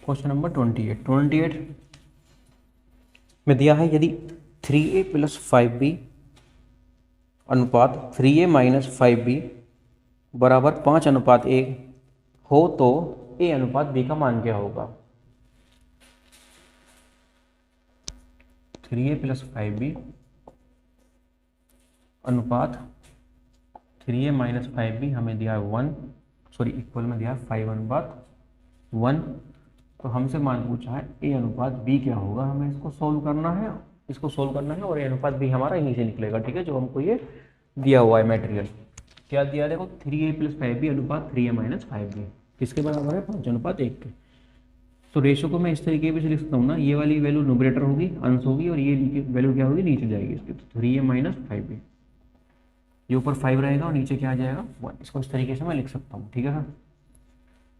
क्वेश्चन नंबर 28 में दिया है यदि 3a प्लस 5b अनुपात 3a माइनस 5b बराबर 5 अनुपात 1 हो तो a अनुपात b का मान क्या होगा। 3a प्लस 5b अनुपात 3a माइनस 5b हमें दिया है 1, सॉरी इक्वल में दिया है 5 अनुपात 1। तो हमसे मान पूछा है a अनुपात b क्या होगा, हमें इसको सोल्व करना है, और a अनुपात b हमारा यहीं से निकलेगा। ठीक है, जो हमको ये दिया हुआ है मटेरियल, क्या दिया है देखो 3a प्लस 5b अनुपात 3a माइनस 5b किसके बराबर है 5 अनुपात 1 के। तो रेशो को मैं इस तरीके से लिख सकता हूँ ना, ये वाली वैल्यू न्यूमरेटर होगी अंश होगी और ये वैल्यू क्या होगी नीचे जाएगी इसकी। तो 3a माइनस 5b, ये ऊपर 5 रहेगा और नीचे क्या आ जाएगा 1। इसको इस तरीके से मैं लिख सकता हूँ। ठीक है सर,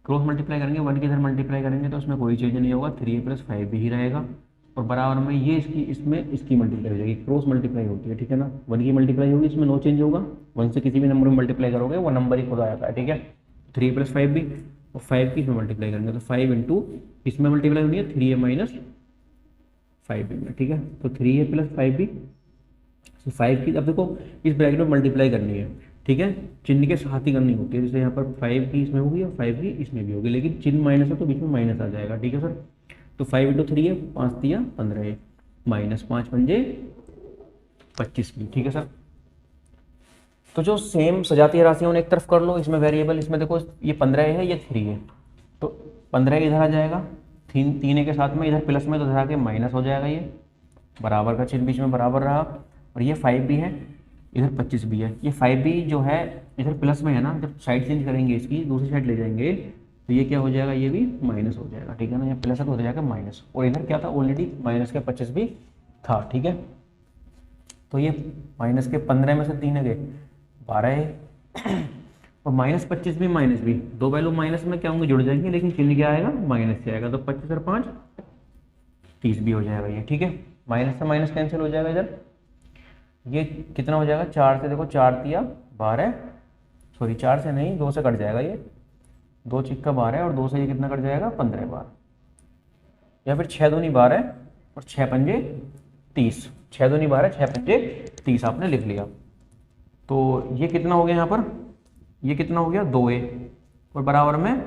क्रॉस मल्टीप्लाई करेंगे 1 के इधर मल्टीप्लाई करेंगे तो उसमें कोई चेंज नहीं होगा, 3a प्लस 5b ही रहेगा, और बराबर में ये इसकी मल्टीप्लाई हो जाएगी, क्रॉस मल्टीप्लाई होती है। ठीक है ना, 1 की मल्टीप्लाई होगी, इसमें नो चेंज होगा, 1 से किसी भी नंबर में मल्टीप्लाई करोगे वो नंबर ही खुद आ जाता है। ठीक है, 3a प्लस 5b और 5 की इसमें मल्टीप्लाई करेंगे तो 5 इंटू इसमें मल्टीप्लाई होनी है 3a माइनस 5b में। ठीक है, तो 3a प्लस 5b 5 की अब देखो इस ब्रैकेट में मल्टीप्लाई करनी है। ठीक है, चिन्ह के साथ ही करनी होती है, जैसे यहाँ पर 5 की इसमें होगी और 5 की इसमें भी होगी, लेकिन चिन्ह माइनस है तो बीच में माइनस आ जाएगा। ठीक है सर, तो 5 इंटू 3 है 5 दिया 15 है, माइनस 5 पंजे 25 भी। ठीक है सर, तो जो सेम सजातीय राशियों एक तरफ कर लो, इसमें वेरिएबल, इसमें देखो ये 15 है ये 3 है, तो 15 इधर आ जाएगा, 3 के साथ में इधर प्लस में तो इधर आके माइनस हो जाएगा, ये बराबर का चिन्ह बीच में बराबर रहा, और ये 5 भी है इधर 25 भी है। ये 5 भी जो है इधर प्लस में है ना, जब साइड चेंज करेंगे इसकी दूसरी साइड ले जाएंगे तो ये क्या हो जाएगा, ये भी माइनस हो जाएगा। ठीक है ना, ये प्लस है तो हो जाएगा माइनस, और इधर क्या था ऑलरेडी माइनस के 25 भी था। ठीक है, तो ये माइनस के 15 में से 3 गए 12 है, और माइनस 25 भी माइनस भी, दो वैल्यू माइनस में क्या होंगे जुड़ जाएंगे, लेकिन चिन्ह क्या आएगा माइनस से आएगा, तो 25 और 5 30 भी हो जाएगा ये। ठीक है, माइनस से माइनस कैंसिल हो जाएगा, इधर ये कितना हो जाएगा 4 से, देखो 4 दिया 12, सॉरी 4 से नहीं 2 से कट जाएगा, ये 2 चिक्का 12 और 2 से ये कितना कट जाएगा 15 बार, या फिर 6 दूनी 12 और 6 पंजे 30, 6 दूनी 12 6 पंजे 30 आपने लिख लिया। तो ये कितना हो गया यहाँ पर, ये कितना हो गया 2a और बराबर में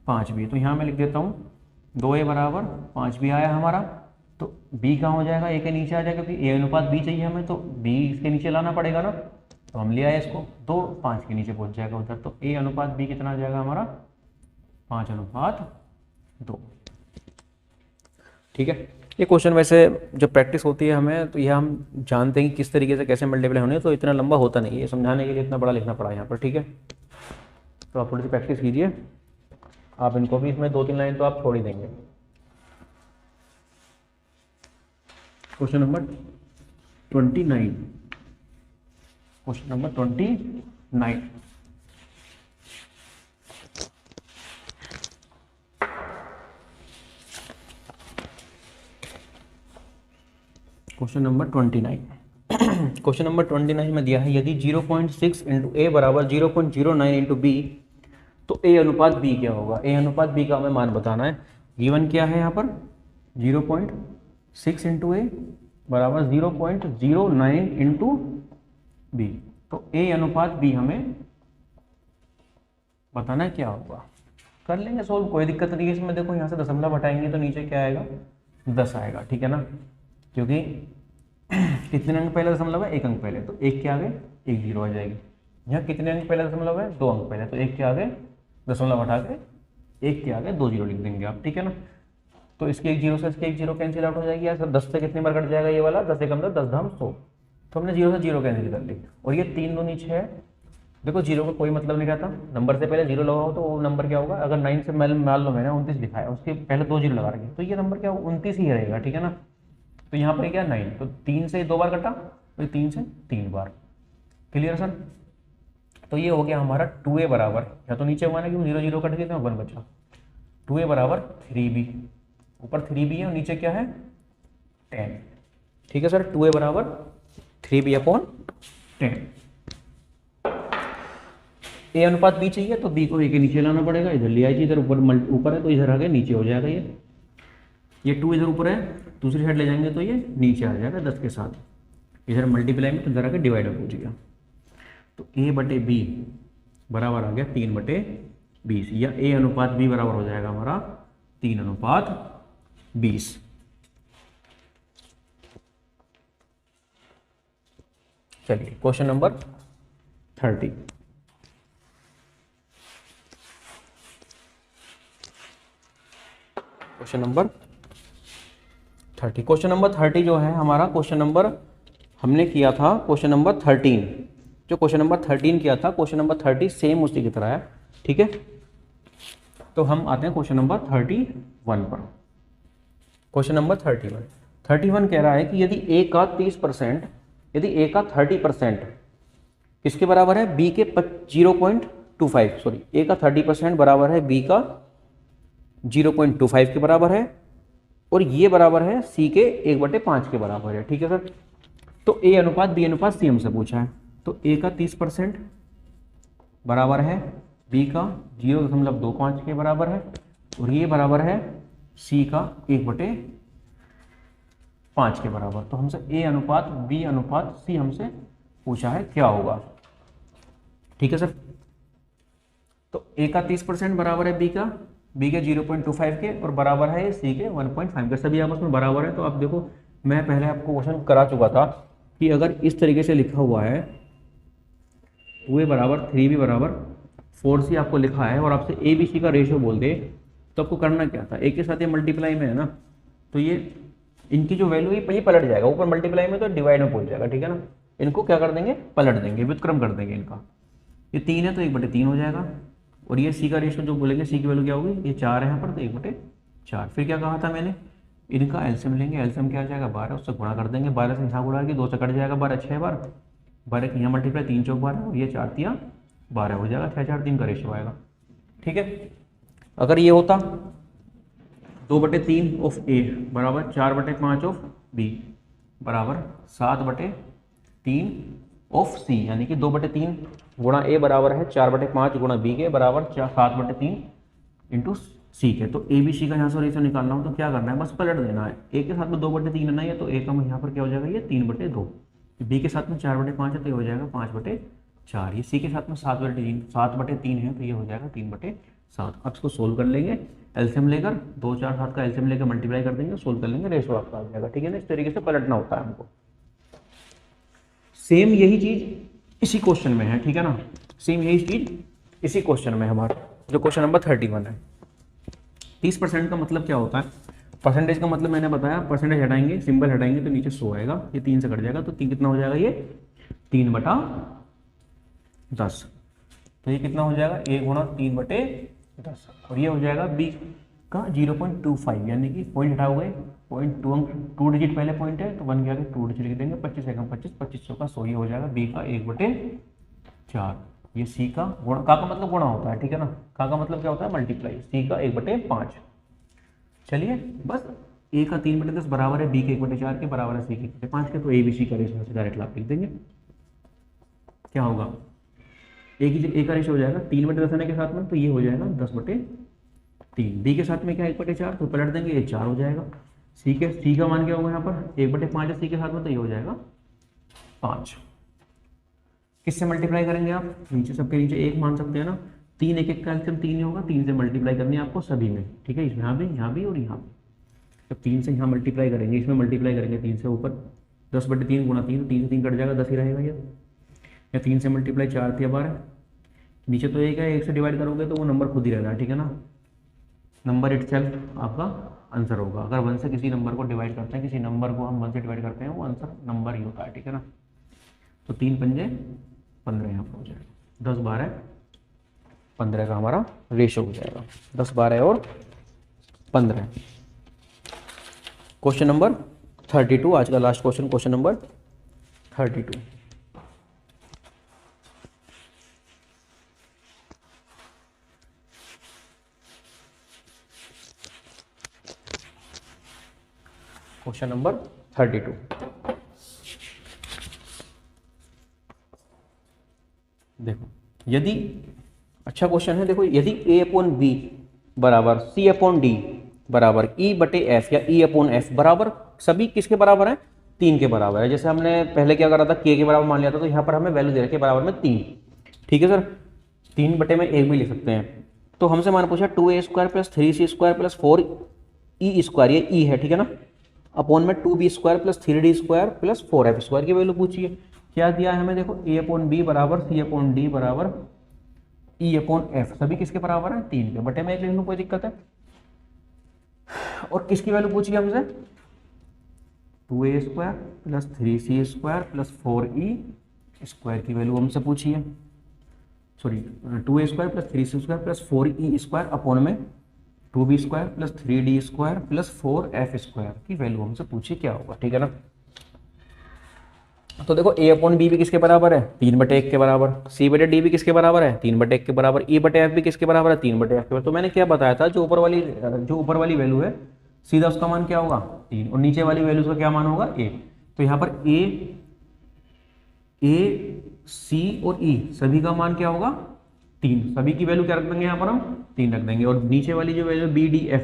5 भी, तो यहाँ मैं लिख देता हूँ 2a बराबर 5 भी आया हमारा। तो b कहाँ हो जाएगा, a के नीचे आ जाएगा, क्योंकि a अनुपात b चाहिए हमें, तो b इसके नीचे लाना पड़ेगा ना, तो हम ले आए इसको, 2 5 के नीचे पहुंच जाएगा उधर, तो a अनुपात b कितना आ जाएगा हमारा 5 अनुपात 2। ठीक है, ये क्वेश्चन वैसे जब प्रैक्टिस होती है हमें तो यह हम जानते हैं कि किस तरीके से कैसे मल्टीप्लाई होने, तो इतना लंबा होता नहीं है, समझाने के लिए इतना बड़ा लिखना पड़ा यहाँ पर। ठीक है, तो आप थोड़ी सी प्रैक्टिस कीजिए, आप इनको भी इसमें 2-3 लाइन तो आप छोड़ ही देंगे। Question number 29, question number 29, question number 29 question number 29 में दिया है यदि 0.6 इंटू ए बराबर 0.09 इंटू बी तो ए अनुपात बी क्या होगा। ए अनुपात बी का हमें मान बताना है। गिवन क्या है यहाँ पर 0.6 इंटू ए बराबर 0.09 इंटू बी, तो ए अनुपात बी हमें बताना है क्या होगा। कर लेंगे सोल्व, कोई दिक्कत नहीं है इसमें। देखो यहाँ से दशमलव हटाएंगे तो नीचे क्या आएगा, 10 आएगा, ठीक है ना, क्योंकि कितने अंक पहले दशमलव है, 1 अंक पहले, तो 1 के आगे 1 जीरो आ जाएगी। यहाँ कितने अंक पहले दशमलव है, 2 अंक पहले, तो 1 के आगे दशमलव हटा के 1 के आगे 2 जीरो लिख देंगे आप, ठीक है ना। तो इसके 1 जीरो से इसके 1 जीरो कैंसिल आउट हो जाएगी यार। सर 10 से कितनी बार कट जाएगा ये वाला, 10 एकम 10, 10 धाम 100, तो हमने 0 से 0 कैंसिल कर ली। और ये 3 दूनी 6 है। देखो जीरो का कोई मतलब नहीं रहता, नंबर से पहले जीरो लगाओ तो वो नंबर क्या होगा। अगर 9 से मान लो मैंने 29 लिखा है, उसके पहले 2 जीरो लगा रखे, तो ये नंबर क्या होगा, 29 ही रहेगा, ठीक है ना। तो यहाँ पर क्या 9, तो 3 से 2 बार कटा, तो 3 से 3 बार। Clear sir. तो ये हो गया हमारा 2a बराबर, या तो नीचे हुआ ना कि 0 0 कट गया तो 1 बचा, 2a बराबर 3b, ऊपर 3b है और नीचे क्या है 10, ठीक है सर। 2a बराबर 3b अपॉन 10। a अनुपात b चाहिए तो b को a के नीचे लाना पड़ेगा, इधर ले आइए, इधर ऊपर है तो इधर आगे नीचे हो जाएगा। ये 2 इधर ऊपर है, दूसरी साइड ले जाएंगे तो ये नीचे आ जाएगा 10 के साथ, इधर मल्टीप्लाई में तो इधर आके डिवाइड हो गया। तो a बटे b बराबर आ गया 3 बटे 20, या a अनुपात b बराबर हो जाएगा हमारा 3 अनुपात 20। चलिए question number 30। Question number 30, question number 30 जो है हमारा, क्वेश्चन नंबर हमने किया था क्वेश्चन नंबर 13, जो क्वेश्चन नंबर 13 किया था, क्वेश्चन नंबर 30 सेम उसी की तरह है, ठीक है। तो हम आते हैं क्वेश्चन नंबर 31 पर। क्वेश्चन नंबर 31 कह रहा है कि यदि a का 30%, यदि a का 30% किसके बराबर है, b के 0.25, सॉरी a का 30% बराबर है b का 0.25 के बराबर है, और ये बराबर है c के 1/5 के बराबर है, ठीक है सर। तो a अनुपात b अनुपात c हमसे पूछा है, तो a का 30% बराबर है b का 0.25 के बराबर है, और ये बराबर है c का 1/5 के बराबर। तो हमसे a अनुपात b अनुपात c हमसे पूछा है, क्या होगा, ठीक है सर। तो a का 30% बराबर है b के 0.25 के, और बराबर है c के 1.5 के, सभी आपस में बराबर है। तो आप देखो मैं पहले आपको क्वेश्चन करा चुका था कि अगर इस तरीके से लिखा हुआ है 2a बराबर 3b बराबर 4c आपको लिखा है, और आपसे a b c का रेशियो बोल दे, तो आपको करना क्या था, एक के साथ ये मल्टीप्लाई में है ना, तो ये इनकी जो वैल्यू है ये पलट जाएगा, ऊपर मल्टीप्लाई में तो डिवाइड में पहुंच जाएगा, ठीक है ना। इनको क्या कर देंगे, पलट देंगे, व्युत्क्रम कर देंगे इनका। ये 3 है तो 1/3 हो जाएगा, और ये c का रेशियो जो बोलेंगे, c की वैल्यू क्या होगी, ये 4 है यहाँ पर, तो 1/4। फिर क्या कहा था मैंने, इनका एलसीएम लेंगे, एलसीएम क्या आ जाएगा 12, उससे गुणा कर देंगे, 12 से यहाँ गुणा की 2 से कट जाएगा 12 6 बार, 12 यहाँ मल्टीप्लाई 3 चौक 12, और ये 4 तिया 12 हो जाएगा, 6 4 3 का रेशियो आएगा, ठीक है। अगर ये होता 2/3 ऑफ a बराबर 4/5 ऑफ b बराबर 7/3 ऑफ c, यानी कि 2/3 गुणा a बराबर है 4/5 गुणा b के बराबर 7/3 इंटू सी के। तो ए बी सी का यहाँ से रेशियो निकालना हो तो क्या करना है, बस पलट देना है। ए के साथ में 2/3 है ना, ये तो ए का यहाँ पर क्या हो जाएगा, ये 3/2, बी के साथ में 4/5 है तो ये हो जाएगा 5/4, ये सी के साथ में 7/3 है तो ये हो जाएगा 3/7। अब इसको सोल्व कर लेंगे, एलसीएम लेकर 2 4 7 का एलसीएम लेकर मल्टीप्लाई कर देंगे, सोल्व कर लेंगे, रेशियो आपका आ जाएगा, ठीक है ना। इस तरीके से पलटना होता है हमको। सेम यही चीज इसी क्वेश्चन में है, ठीक है ना, सेम यही चीज इसी क्वेश्चन में हमारा जो क्वेश्चन नंबर 31 है। 30% का मतलब क्या होता है, परसेंटेज का मतलब मैंने बताया, परसेंटेज हटाएंगे, सिंबल हटाएंगे तो नीचे 100 आएगा, ये 3 से कट जाएगा, तो 3 कितना हो जाएगा, ये 3/10, तो ये कितना हो जाएगा, a गुणा 3/10, और ये हो जाएगा b का 0.25, यानी कि पॉइंट हटाओगे, पॉइंट 2 डिजिट पहले पॉइंट है तो 1 के आगे 2 डिजिट लिख देंगे, 25 एकम 25, 2500 का 100, ये हो जाएगा b का 1/4। ये c का गुणा, का मतलब गुणा होता है, ठीक है ना, का मतलब क्या होता है, मल्टीप्लाई, c का 1/5। चलिए बस a का 3/10 बराबर है b के 1/4 के, बराबर है c के 1/5 के, तो a b c का रेशियो से डायरेक्ट आप लिख देंगे। क्या होगा, a का रेशियो हो जाएगा 3/10 आने के साथ में, तो ये हो जाएगा 10/3, b के साथ में क्या 1/4, तो पलट देंगे, ये 4 हो जाएगा। c का मान क्या होगा यहाँ पर, 1/5 है c के साथ में, तो ये हो जाएगा 5। किससे मल्टीप्लाई करेंगे आप, नीचे सबके नीचे 1 मान सकते हैं ना, तीन एक एक का एलसीएम 3 ही होगा, 3 से मल्टीप्लाई करनी है आपको सभी में, ठीक है, यहाँ भी और यहाँ भी। जब 3 से यहाँ मल्टीप्लाई करेंगे, इसमें मल्टीप्लाई करेंगे 3 से ऊपर, 10/3 गुणा 3, 3 से 3 कट जाएगा, 10 ही रहेगा ये। या 3 से मल्टीप्लाई 4 थी 12, नीचे तो एक है, 1 से डिवाइड करोगे तो वो नंबर खुद ही रहना है, ठीक है ना। नंबर इटसेल्फ आपका आंसर होगा। अगर 1 से किसी नंबर को डिवाइड करते हैं, किसी नंबर को हम 1 से डिवाइड करते हैं, वो आंसर नंबर ही होता है, ठीक है ना। तो 3 पंजे 15 यहाँ पर हो जाएगा, 10 12 15 का हमारा रेशो हो जाएगा, 10 12 और 15। क्वेश्चन नंबर 32 आज का last question, question number 32। Question number 32 देखो, यदि अच्छा क्वेश्चन है, देखो यदि A/B बराबर C/D बराबर E/F या E/F बराबर सभी किसके बराबर है, 3 के बराबर है। जैसे हमने पहले क्या करा था, K के बराबर मान लिया था, तो यहाँ पर हमें वैल्यू दे रखी है बराबर में 3, ठीक है सर, 3/1 भी लिख सकते हैं। तो हमसे मान पूछा 2A² + 3C² + 4E², ये E है, ठीक है ना, अपॉन में 2B² + 3D² + 4F² की वैल्यू पूछिए। क्या दिया है हमें, देखो A/B बराबर C/D बराबर E/F, सभी किसके बराबर है, 3 के, बटे में 1 लिख लूँ, कोई दिक्कत है। और किसकी वैल्यू पूछी हमसे, 2A² + 3C² + 4E² की वैल्यू हमसे पूछी है, sorry 2A² + 3C² + 4E² upon में 2B² + 3D² + 4F² की वैल्यू हमसे पूछी, क्या होगा, ठीक है ना। तो देखो A/B भी किसके बराबर है, 3/1 के बराबर, C/D भी किसके बराबर है, 3/1 के बराबर, E/F भी किसके बराबर है, 3/1 के बराबर। तो मैंने क्या बताया था, जो ऊपर वाली वैल्यू है सीधा उसका मान क्या होगा, 3, और नीचे वाली वैल्यू का क्या मान होगा, 1। तो यहाँ पर A, C और E सभी का मान क्या होगा, 3, सभी की वैल्यू क्या रख देंगे यहाँ पर हम, 3 रख देंगे। और नीचे वाली जो वैल्यू BDF,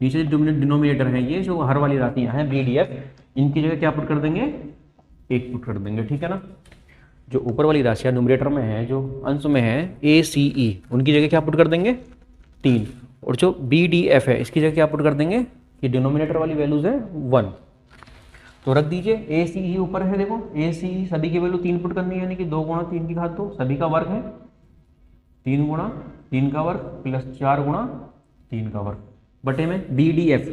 नीचे जो डिनोमिनेटर है, ये जो हर वाली राशियाँ हैं BDF, इनकी जगह क्या पुट कर देंगे, 1 पुट कर देंगे, ठीक है ना। जो ऊपर वाली राशियाँ न्यूमरेटर में है, जो अंश में है ACE, उनकी जगह क्या पुट कर देंगे, 3, और जो BDF है इसकी जगह क्या पुट कर देंगे, ये डिनोमिनेटर वाली वैल्यूज है 1। तो रख दीजिए, ACE ऊपर है, देखो ACE सभी की वैल्यू 3 पुट करनी है, यानी कि 2 गुणा 3 की घात 2, सभी का वर्ग है 3 गुणा 3 का वर्ग प्लस 4 गुणा 3 का वर्ग, बटे में BDF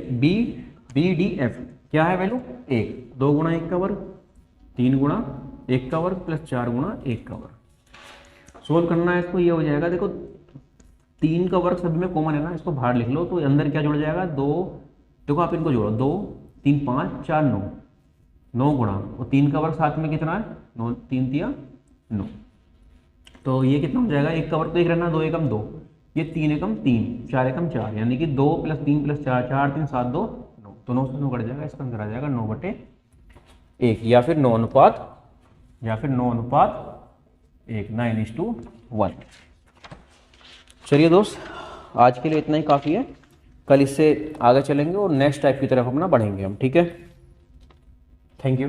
क्या है वैल्यू, 1, 2 गुणा 1 का वर्ग, 3 गुणा 1 का वर्ग प्लस 4 गुणा 1 का वर्ग। सोल्व करना है इसको, ये हो जाएगा, देखो 3 का वर्ग सभी में कॉमन है ना, इसको बाहर लिख लो, तो अंदर क्या जुड़ जाएगा, 2, देखो आप इनको जोड़ो, 2 3 5 4 9, 9 गुणा, और 3 का वर्ग साथ में कितना है, 9, 3 तिया 9, तो ये कितना हो जाएगा, 1 का वर्ग तो 1 रहना, 2 एकम 2, ये 3 एकम 3, 4 एकम 4, यानी कि 2 + 3 + 4, 4 3 7 2 9, तो 9 से 9 कट जाएगा, इसका आंसर आ जाएगा 9/1, या फिर 9 अनुपात 1, 9:1। चलिए दोस्त, आज के लिए इतना ही काफ़ी है, कल इससे आगे चलेंगे और नेक्स्ट टाइप की तरफ अपना बढ़ेंगे हम, ठीक है। Thank you.